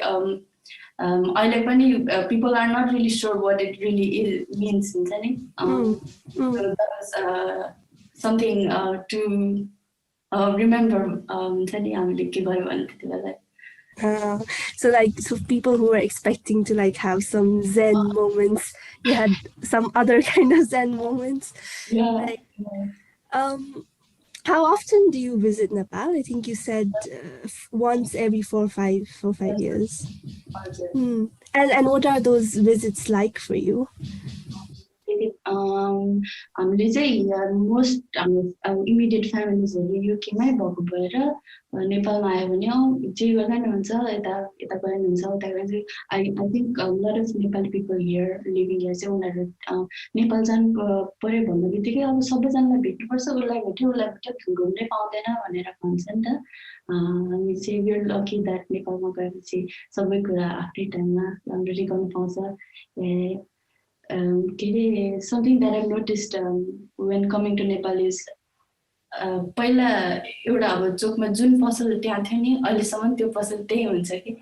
people are not really sure what it really means. So that was something to remember. So people who were expecting to like have some Zen moments, you had some other kind of Zen moments. Yeah. How often do you visit Nepal? I think you said once every 4 or 5 years. And what are those visits like for you? हामीले चाहिँ most हाम्रो immediate फ्यामिलीजहरू युकेमै भएको भएर नेपालमा आयो भने जे गर्दा नि हुन्छ यता यता गए नि हुन्छ उता गए चाहिँ I think lot of Nepali people here living here चाहिँ उनीहरू नेपाल जानु पऱ्यो भन्ने बित्तिकै अब सबैजनालाई भेट्नुपर्छ उसलाई भेट्यो घुम्नै पाउँदैन भनेर भन्छ नि त हामी चाहिँ वेयर लकी द्याट नेपालमा गएपछि सबै कुरा आफ्नै टाइममा राम्ररी गर्नु पाउँछ something that I've noticed when coming to Nepal is पहिला एउटा अब चोकमा जुन पसल त्यहाँ थियो नि अहिलेसम्म त्यो पसल त्यही हुन्छ कि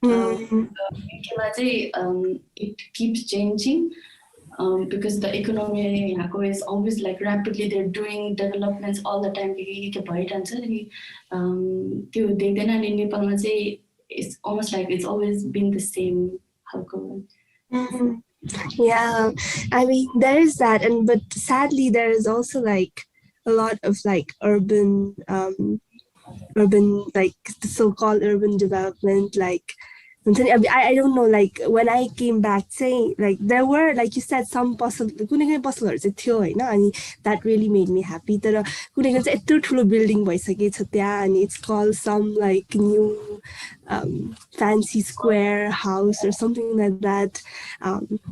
युकेमा चाहिँ it keeps changing because the economy यहाँको is always like rapidly they're doing developments all the time के भइरहन्छ नि त्यो देख्दैन अनि नेपालमा चाहिँ it's almost like it's always been the same खालको Yeah, I mean there is that, but sadly there is also like a lot of like urban like the so-called urban development. Like I don't know. Like when I came back, saying like there were, like you said, some possible and that really made me happy. That building and it's called some like new fancy square house or something like that.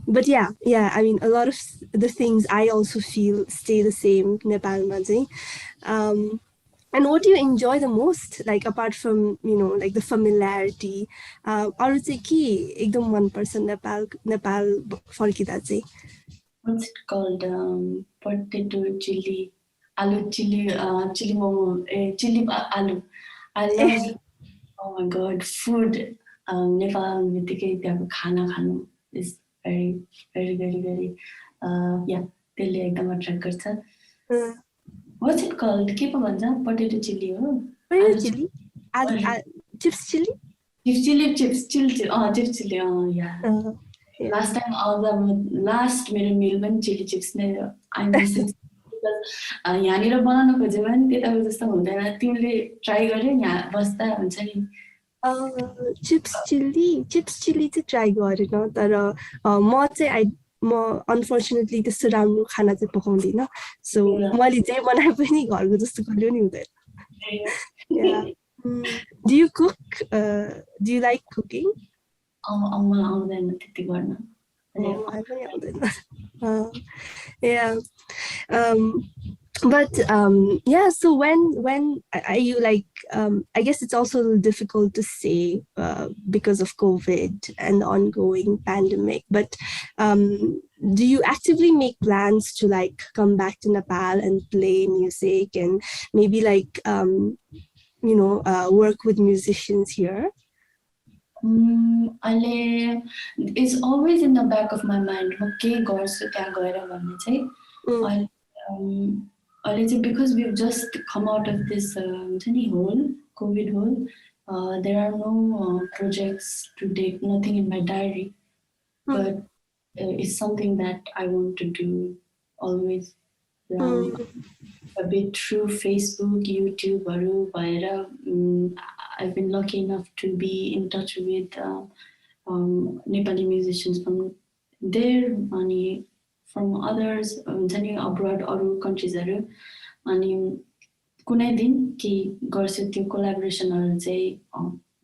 But yeah. I mean, a lot of the things I also feel stay the same. Nepal and what do you enjoy the most, like apart from like the familiarity? Aru चाहिँ के एकदम मन पर्छ नेपाल फर्किदा चाहिँ? What's it called? Potato chili, aloo chili, chili momo, chili aloo. I love. Oh my god, food. Nepal बित्तिकै त्यहाँको खाना खानु is very, very, very, very. Yeah, त्यसले एकदम attract गर्छ. What's it called? के पो भन्छ? Potato chili हो? Potato chili? Chips chili? Chips chili. Yeah. Last time last मेरो meal पनि chili chips नै I miss it because यहाँनिर बनाउन खोजे पनि त्यताको जस्तो हुँदैन तिमीले ट्राई गर्यो यहाँ बस्दा हुन्छ नि chips chili चाहिँ ट्राई गरेन तर म unfortunately त्यस्तो राम्रो खाना चाहिँ पकाउँदिन सो मैले जे बनाए पनि घरको जस्तो कहिल्यै नि हुँदैन Do you cook? Do you like cooking? मलाई आउँदैन त्यति गर्न yeah but yeah, so when are you like I guess it's also a little difficult to say because of COVID and the ongoing pandemic, but do you actively make plans to like come back to Nepal and play music and maybe like work with musicians here? It's always in the back of my mind म के गर्छु त्यहाँ गएर भन्ने चाहिँ because we've just come out of this COVID hole, there are no projects to date, nothing in my diary, but it's something that I want to do always. A bit through Facebook, YouTube, I've been lucky enough to be in touch with Nepali musicians from there, from others, abroad, other countries. And कुनै दिन के गर्छु त्यो collaboration चाहिँ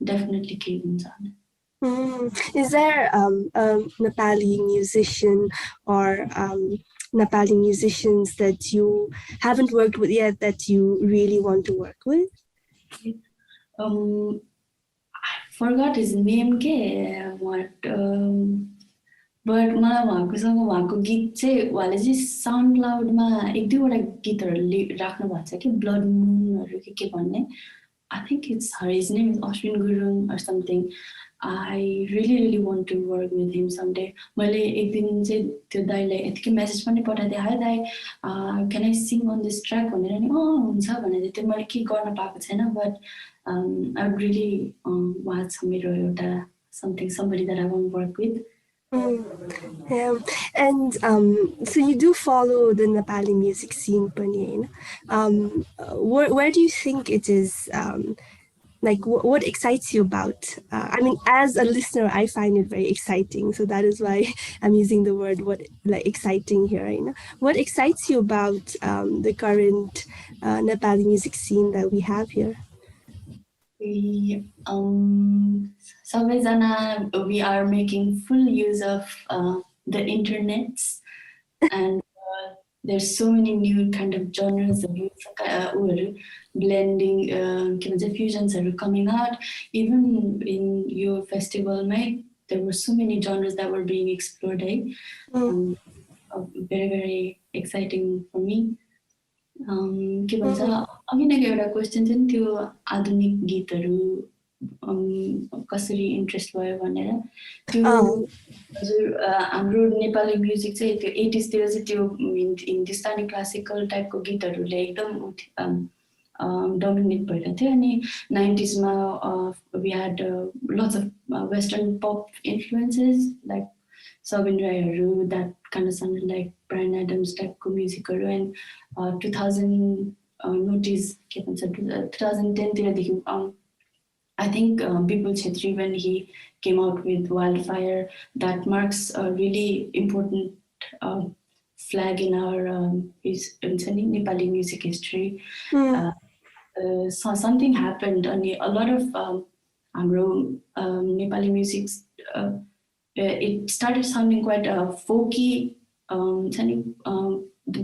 definitely के हुन्छ. Is there a Nepali musician or Nepali musicians that you haven't worked with yet that you really want to work with? I forgot his name but उहाँको गीत चाहिँ उहाँले चाहिँ साउन्ड क्लाउडमा एक दुईवटा गीतहरू राख्नु भएको छ कि ब्लड मुनहरू के भन्ने I think his name is Ashwin Gurung or something. I really want to work with him someday. मैले एक दिन चाहिँ त्यो दाइलाई यतिकै मेसेज पनि पठाइदिए हाय दाइ can I sing on this track भनेर नि हुन्छ भनेर त्यो मैले के गर्न पाएको छैन but I would really want मेरो एउटा somebody that I want to work with. Yeah. And so you do follow the Nepali music scene, Panyin. Where do you think it is like what excites you about? I mean, as a listener, I find it very exciting. So that is why I'm using the word "what" like exciting here. You know, what excites you about the current Nepali music scene that we have here? We सबैजना we are making full use of the internets, and there's so many new kind of genres blending के भन्छ fusions coming out. Even in your festival night, there were so many genres that were being explored. Very very exciting for me. के भन्छ अघि नै एउटा question थियो नि त्यो आधुनिक गीतहरू कसरी इन्ट्रेस्ट भयो भनेर त्यो हजुर हाम्रो नेपाली म्युजिक चाहिँ त्यो 80s तिर चाहिँ त्यो हिन्दुस्तानी क्लासिकल टाइपको गीतहरूले एकदम डोमिनेट भइरहेको थियो अनि 90s मा we had lots of western pop influences like Sabin Raiharu, that kind of sounded like Bryan Adams type of music. And 2000 notice 2010 I think Bipul Chetri, when he came out with Wildfire, that marks a really important flag in our Nepali music history. So something happened, and a lot of Nepali music. It started sounding quite folky,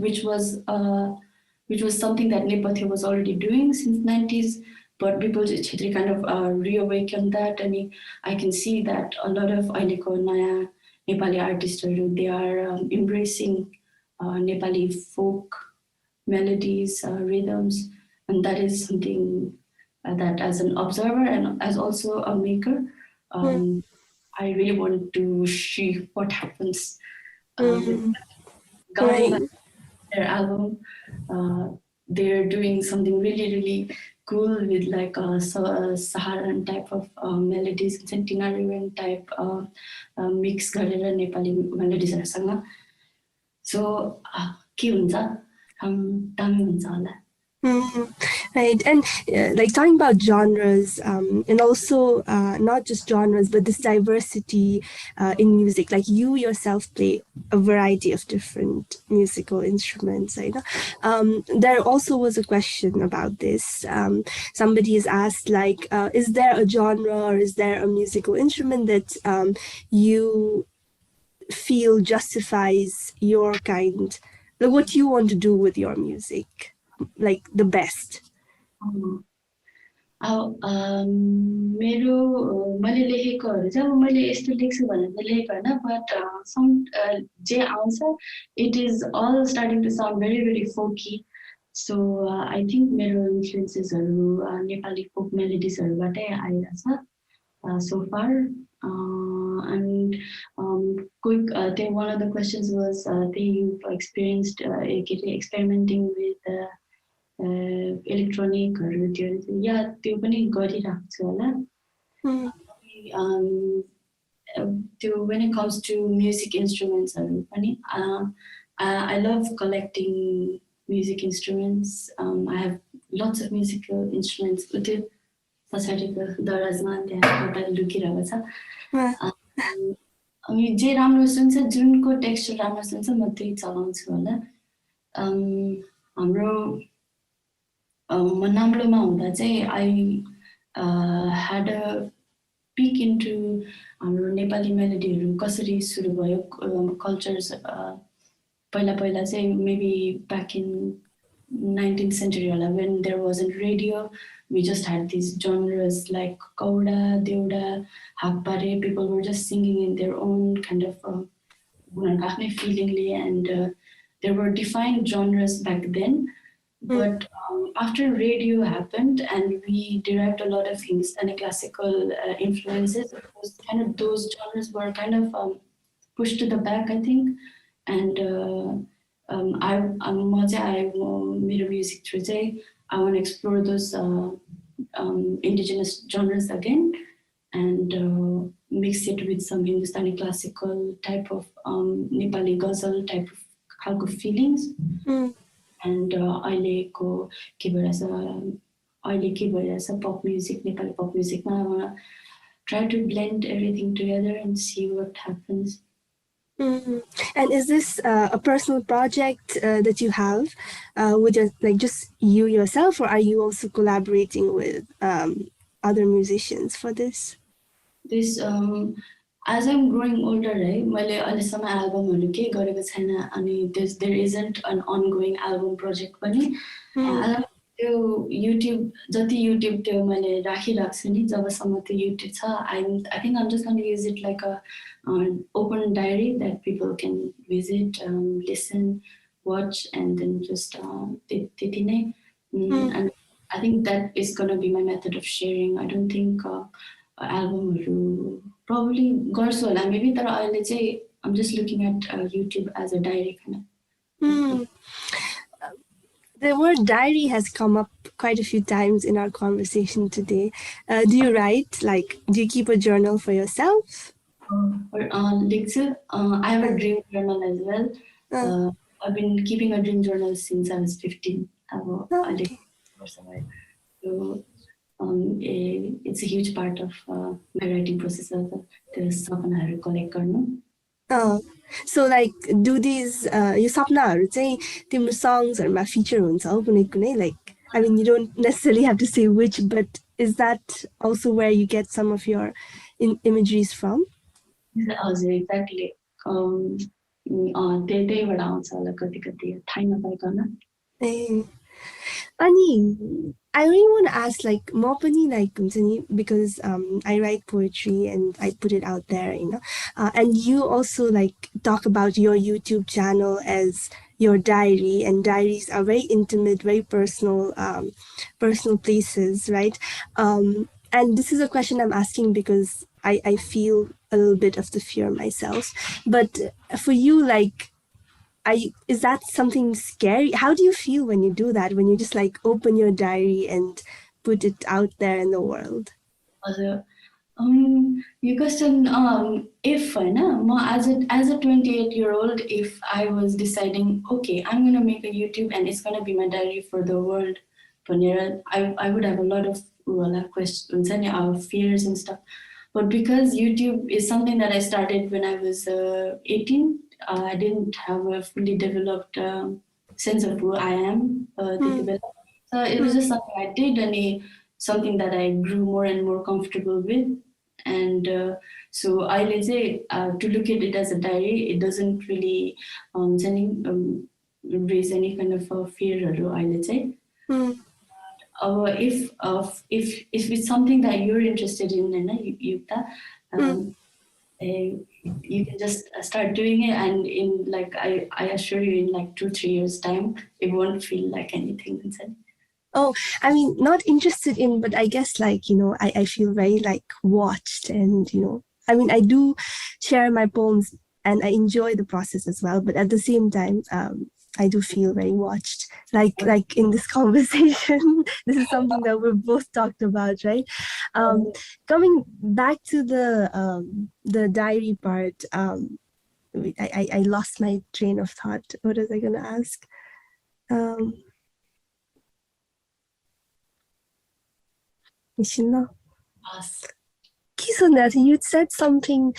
which was something that Nepathe was already doing since 90s. But people Chetri kind of reawakened that, and I can see that a lot of Aileko Naya Nepali artists they are embracing Nepali folk melodies, rhythms, and that is something that, as an observer and as also a maker, I really want to see what happens with their album. They're doing something really, really cool with like a Saharan type of melodies, centenarian type mix गरेर Nepali melodiesहरुसँग. So के हुन्छ दामी हुन्छ होला. Right, and like talking about genres, and also not just genres, but this diversity in music. Like you yourself play a variety of different musical instruments. You know, there also was a question about this. Somebody has asked, like, is there a genre or is there a musical instrument that you feel justifies your kind, like what you want to do with your music, like the best? मेरो मैले लेखेकोहरु चाहिँ अब मैले यस्तो लेख्छु भनेर त लेखेको हैन बट सम जे आउँछ it is all starting to sound very very folky. So I think मेरो इन्फ्लुएन्सेसहरु नेपाली folk melodiesहरुबाटै आइरहेछ so far. And quick, one of the questions was you've experienced experimenting with electronic or yeah, त्यो पनि गरिरहेको छु होला. When it comes to music instruments, I love collecting music instruments. I have lots of musical instruments. पछाडिको दराजमा त्यहाँ एउटा लुकिरहेको छ. अनि जे राम्रो सुन्छ जुनको टेक्सचर राम्रो सुन्छ म त्यही चलाउँछु होला. हाम्रो म नाम्लोमा हुँदा चाहिँ I had a peek into हाम्रो नेपाली मेलोडीहरु कसरी सुरु भयो कल्चर्स पहिला पहिला चाहिँ maybe back in 19th century when there wasn't radio, we just had these genres like Kauda, Deuda, Hakpare. People were just singing in their own kind of feelingly, and there were defined genres back then. But after radio happened and we derived a lot of Hindustani classical influences, those genres were kind of pushed to the back, I think. And मेरो music through चाहिँ I want to explore those indigenous genres again and mix it with some Hindustani classical type of Nepali ghazal type of खालको feelings. And अहिलेको के भन्छ अहिले के भइरहेछ pop music, Nepali pop music. I want to try to blend everything together and see what happens. And is this a personal project that you have with just you yourself, or are you also collaborating with other musicians for this? This as I'm growing older, right? मैले अहिलेसम्म एल्बमहरु केही गरेको छैन अनि there isn't an ongoing album project पनि त्यो YouTube जति YouTube त्यो मैले राखिराख्छु छु नि जबसम्म त्यो YouTube छ I think I'm just going to use it like a open diary that people can visit, listen, watch, and then just त्यति नै and I think that is going to be my method of sharing. I don't think album probably गर्छु होला maybe तर अहिले चाहिँ I'm just looking at YouTube as a diary kind of. The word diary has come up quite a few times in our conversation today. Do you write? Like, do you keep a journal for yourself? I have a dream journal as well. I've been keeping a dream journal since I was 15. So it's a huge part of my writing process. So like, do these your sapnaharu चाहिँ तिम्रो सङ्ग्सहरुमा feature हुन्छ हो कुनै कुनै like I mean you don't necessarily have to say which, but is that also where you get some of your imageries from? Exactly. त्यहीबाट आउँछ होला कति थाहै नपाइकन. Ani, I really want to ask, like, more pani like because I write poetry and I put it out there, you know. And you also like talk about your YouTube channel as your diary, and diaries are very intimate, very personal, personal places, right? And this is a question I'm asking because I feel a little bit of the fear myself. But for you, like, is that something scary? How do you feel when you do that, when you just like open your diary and put it out there in the world? You question if as a 28-year-old, if I was deciding, okay, I'm gonna make a YouTube and it's gonna be my diary for the world, I would have a lot of questions and fears and stuff. But because YouTube is something that I started when I was 18, I didn't have a fully developed sense of who I am. So it was just something I did and something that I grew more and more comfortable with. And so I let's say to look at it as a diary, it doesn't really raise any kind of fear or I let's say. If it's something that you're interested in, Yukta, you can just start doing it, and in like I assure you, in like 2-3 years time, it won't feel like anything inside. Oh, I mean, not interested in, but I guess like, you know, I feel very like watched, and, you know, I mean, I do share my poems and I enjoy the process as well, but at the same time, I do feel very watched, like in this conversation. This is something that we've both talked about, right? Coming back to the diary part, I lost my train of thought. What was I gonna ask? You said something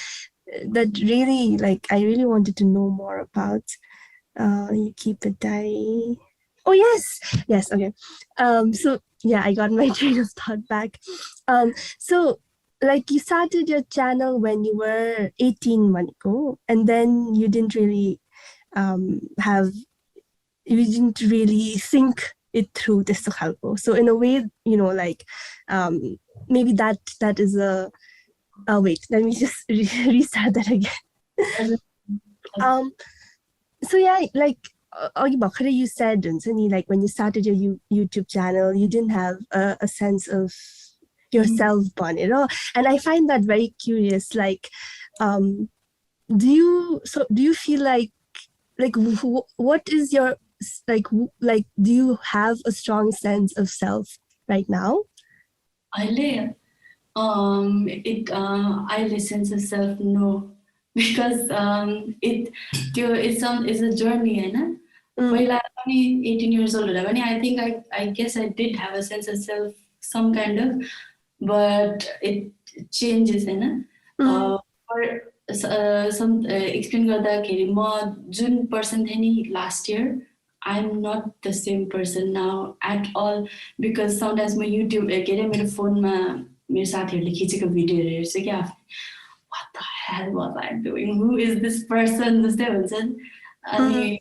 that really, like, I really wanted to know more about. You keep a diary. Oh yes, okay. So yeah, I got my train of thought back. So like you started your channel when you were 18 Maniko, and then you didn't really think it through this. So in a way, you know, like maybe that is a wait, let me just restart that again. So yeah, like you said, like when you started your YouTube channel, you didn't have a sense of yourself on it, and I find that very curious. Like, do you feel like what is your like do you have a strong sense of self right now? I sense of self, no, because it's a journey, पहिला पनि 18 years old हुँदा पनि I think I guess I did have a sense of self some kind of, but it changes Hahn some explain गर्दाखेरि म जुन person थिएँ नि last year I'm not the same person now at all, because sometimes my YouTube के अरे मेरो फोनमा मेरो साथीहरूले खिचेको भिडियोहरू हेर्छु क्या what the hell was I doing, who is this person जस्तै हुन्छ अनि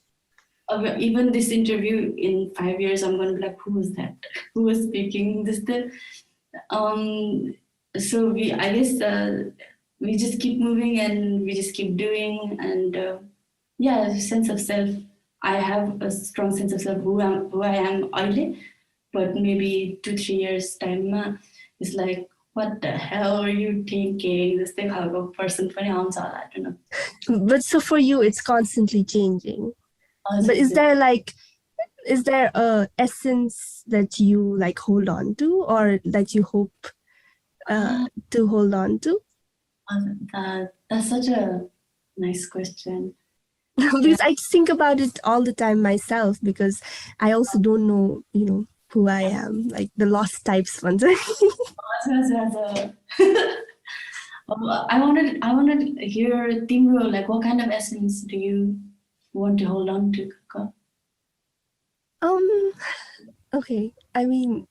even this interview in 5 years I'm going to be like, who was that, who was speaking this so I guess we just keep moving and we just keep doing, and yeah, sense of self. I have a strong sense of self who I am अहिले, but maybe 2-3 years time is like, what the hell are you thinking? This thing खालको person पनि आउँछ होला, I don't know. But so for you, it's constantly changing. But is there a essence that you like hold on to, or that you hope to hold on to? That's such a nice question. Because I think about it all the time myself, because I also don't know, who I am, like the lost types ones. I wanted to hear Timro, like what kind of essence do you want to hold on to? Okay. I mean,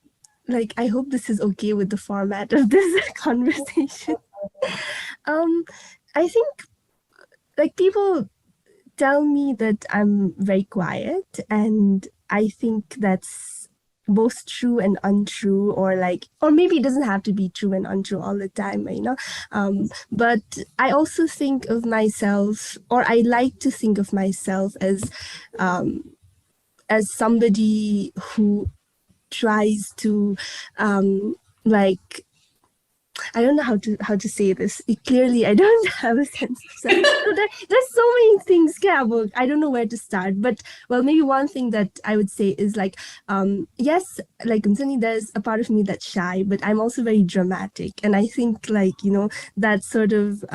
like, I hope this is okay with the format of this conversation. I think, like, people tell me that I'm very quiet, and I think that's both true and untrue, or maybe it doesn't have to be true and untrue all the time, but I also think of myself, or I like to think of myself as somebody who tries to I don't know how to say this. Clearly, I don't have a sense of self. So there's so many things. I don't know where to start. But, well, maybe one thing that I would say is yes, there's a part of me that's shy, but I'm also very dramatic. And I think that sort of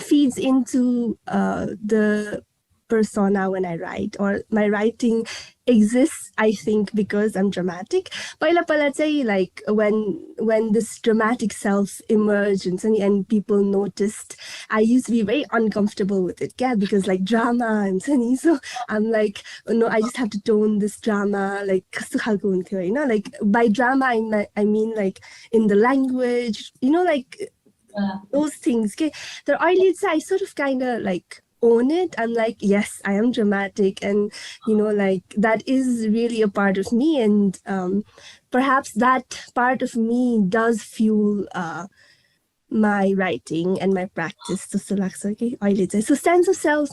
feeds into the persona when I write, or my writing exists, I think, because I'm dramatic. Paila say, when this dramatic self emerged and people noticed, I used to be very uncomfortable with it, because drama and so I'm like, no, I just have to tone this drama, by drama I mean in the language, those things. There are I sort of kind of own it. I'm like, yes, I am dramatic, and that is really a part of me, and perhaps that part of me does fuel my writing and my practice. So sense of self,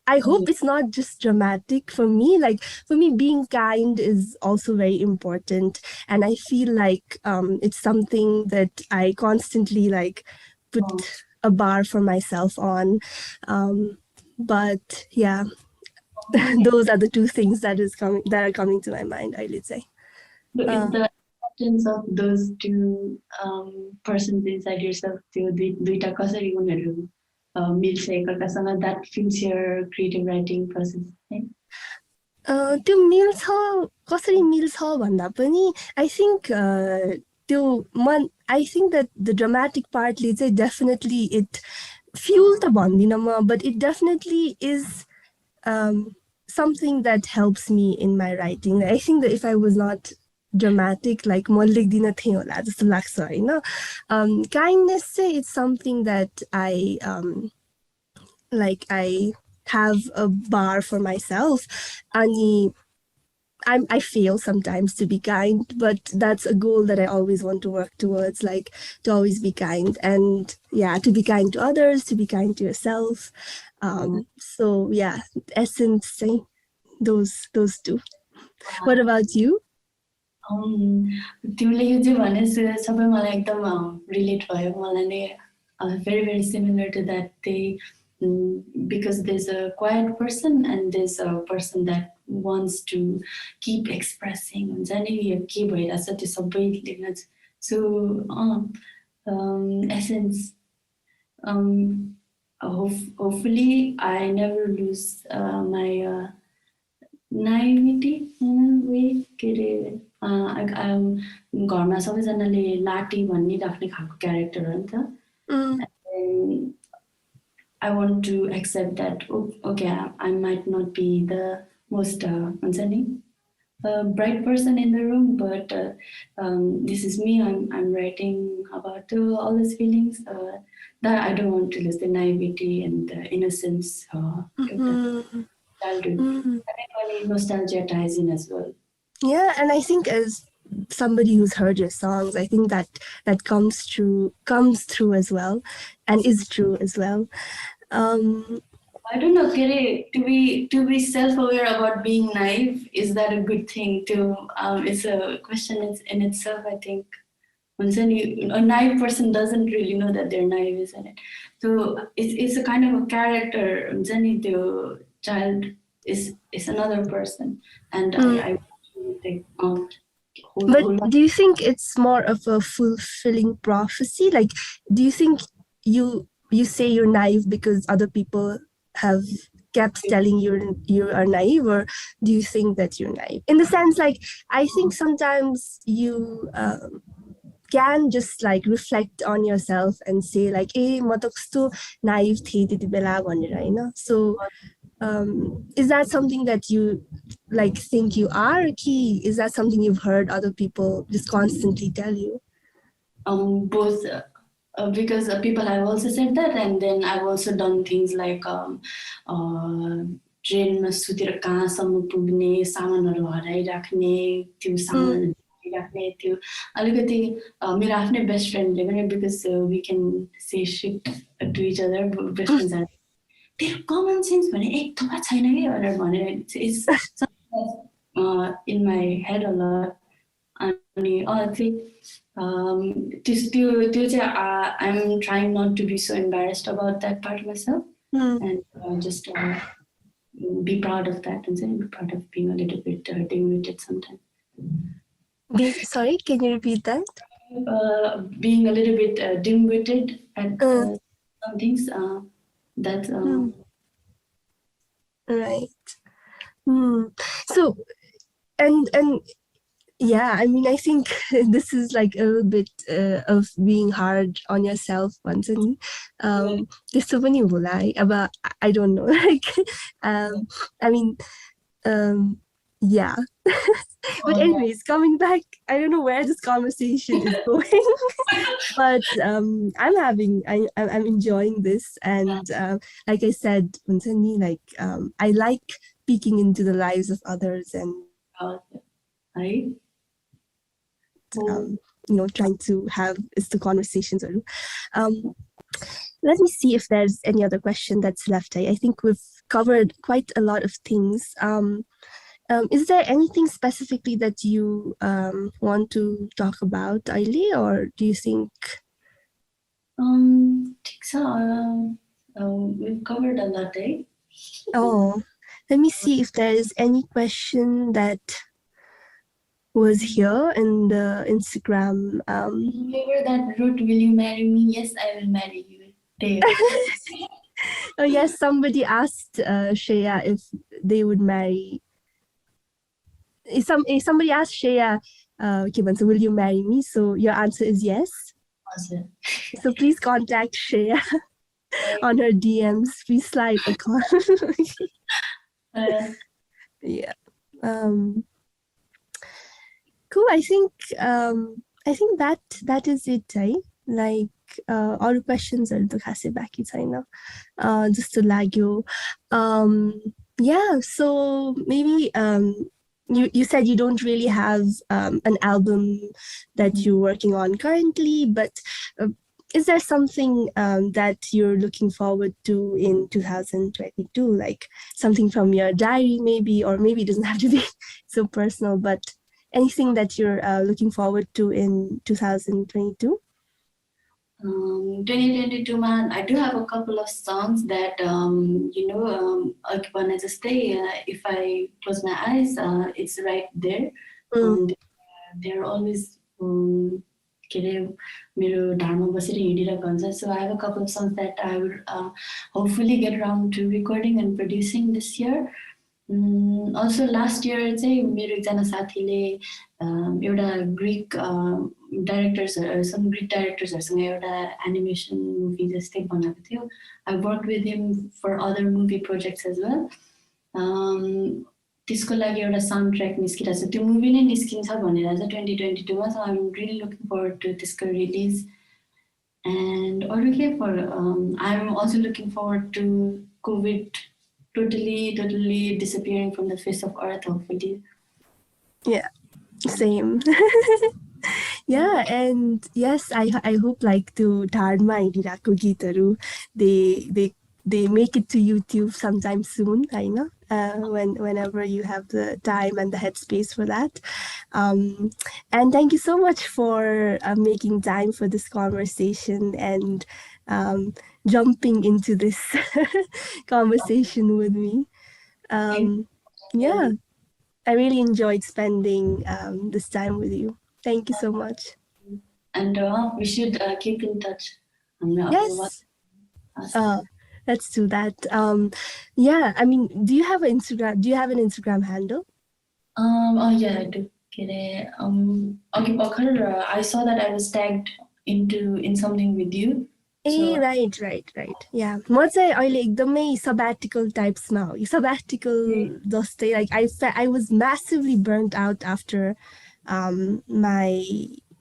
I hope it's not just dramatic for me. For me, being kind is also very important, and I feel like it's something that I constantly put a bar for myself on. But yeah, those are the two things that are coming to my mind, I would say. The acceptance of those two persons inside yourself, दुईटा कसरी उनीहरू मिल्छ एकअर्कासँग, that feels your creative writing process, right? त्यो मिल्छ कसरी मिल्छ भन्दा पनि I think I think that the dramatic part definitely it fuel त भन्दिनँ म, but it definitely is something that helps me in my writing. I think that if I was not dramatic, म लेख्दिनँ थिएँ होला जस्तो लाग्छ हैन. Kindness it's something that I I have a bar for myself, and I fail sometimes to be kind, but that's a goal that I always want to work towards, to always be kind, and yeah, to be kind to others, to be kind to yourself. So yeah, essence, those two. What about you? तिमीले यो जे भनेस् सबै मलाई एकदम relate भयो. मलाई नै very very similar to that. Because there's a quiet person and there's a person that wants to keep expressing. So essence, hopefully I never lose my naivety in a way के अरे घरमा सबैजनाले लाटी भनिराख्ने खालको character हो नि त I want to accept that okay I might not be the most bright person in the room but this is me I'm writing about all these feelings that I don't want to lose the naivety and the innocence childhood. I think only nostalgia ties in as well. Yeah, and I think as somebody who's heard your songs, I think that comes through as well, and is true as well. I don't know, Kere, to be self-aware about being naive, is that a good thing? It's a question in itself, I think. A naive person doesn't really know that they're naive, isn't it? So it's a kind of a character. The child is another person, and I take But do you think it's more of a fulfilling prophecy? Like, do you think you say you're naive because other people have kept telling you are naive, or do you think that you're naive? In the sense, like, I think sometimes you can just like reflect on yourself and say like, "Hey, म त कस्तो naive थिएँ त्यति बेला" भनेर हैन. So is that something that you like think you are, Ki? Is that something you've heard other people just constantly tell you? Both because people have also said that, and then I've also done things like ट्रेनमा सुतेर कहाँसम्म पुग्ने, सामानहरू हराइराख्ने, त्यो सामानहरू राख्ने, त्यो अलिकति मेरो आफ्नै बेस्ट फ्रेन्डले पनि because we can say shit to each other best friends तेरो कमन सेन्स भने एक थोपा छैन कि भनेर भने इट्स इन माई हेड अ लट अनि त्यो चाहिँ I'm trying not to be so embarrassed about that part of myself and just be proud of that and be proud of being a little bit dim-witted sometimes. Sorry, can you repeat that? Being a little bit dim-witted at some things that right. So and yeah, I mean, I think this is like a little bit of being hard on yourself once and this but I don't know. Like I mean yeah. But anyways, coming back, I don't know where this conversation is going. But I'm enjoying this, and like I said, like I like peeking into the lives of others and trying to have the conversations. Let me see if there's any other question that's left. I think we've covered quite a lot of things. Is there anything specifically that you want to talk about, Aili, or do you think? We've covered a lot, eh? Oh, let me see if there is any question that was here in the Instagram. Whoever that wrote, "Will you marry me?" Yes, I will marry you. Oh yes, somebody asked Shreya if they would marry. Somebody asked Shreya, so will you marry me? So your answer is yes. Awesome. So please contact Shreya on her DMs. Please slide a call. Yeah. Cool. I think that is it, right? Like all the questions are the khase baki chaina. Just to lagyo. Yeah. So maybe you said you don't really have an album that you're working on currently, but is there something that you're looking forward to in 2022, like something from your diary maybe, or maybe it doesn't have to be so personal, but anything that you're looking forward to in 2022? 2022 man, I do have a couple of songs that if I close my eyes, it's right there. And they're always मेरो ढाडमा बसेर हिँडिरहेको हुन्छ. So I have a couple of songs that I would hopefully get around to recording and producing this year. Also last year चाहिँ मेरो एकजना साथीले एउटा Greek डाइरेक्टर्सहरू सम Greek डाइरेक्टर्सहरूसँग एउटा एनिमेसन मुभी जस्तै बनाएको थियो. I work with him for other movie projects as well. त्यसको लागि एउटा साउन्ड ट्र्याक निस्किरहेको छ. त्यो मुभी नै निस्किन्छ भनेर चाहिँ 2022मा. So I am really looking forward to त्यसको रिलिज. एन्ड अरू के for I am also looking forward to covid totally disappearing from the face of earth, hopefully. Yeah, same. Yeah, and yes, I hope like to Dharma Irako Gitaru, they make it to YouTube sometime soon, I know. Whenever you have the time and the headspace for that. And thank you so much for making time for this conversation and jumping into this conversation with me. Yeah, I really enjoyed spending this time with you. Thank you so much. And we should keep in touch. Yes. Let's do that. Yeah, I mean, do you have an Instagram handle? Oh yeah, I do. Okay, I saw that I was tagged in something with you. So, right. Yeah. म चाहिँ अहिले एकदमै sabbatical types मा हो. Sabbatical जस्तै like I was massively burnt out after my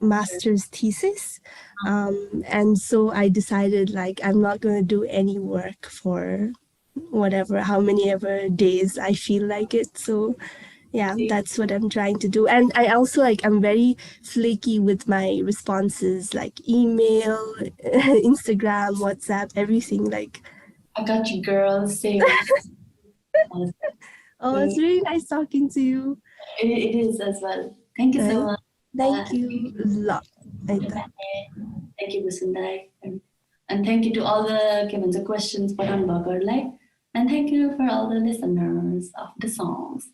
master's thesis. And so I decided like I'm not going to do any work for how many ever days I feel like it. So yeah, that's what I'm trying to do. And I also like I'm very flaky with my responses, like email, Instagram, WhatsApp, everything. Like I got you, girl. Same. Oh, it's really nice talking to you. It is as well. Thank you so much. Thank you a lot. Thank you, Vasundai. And thank you to all the questions put on Bagarlai. And thank you for all the listeners of the songs.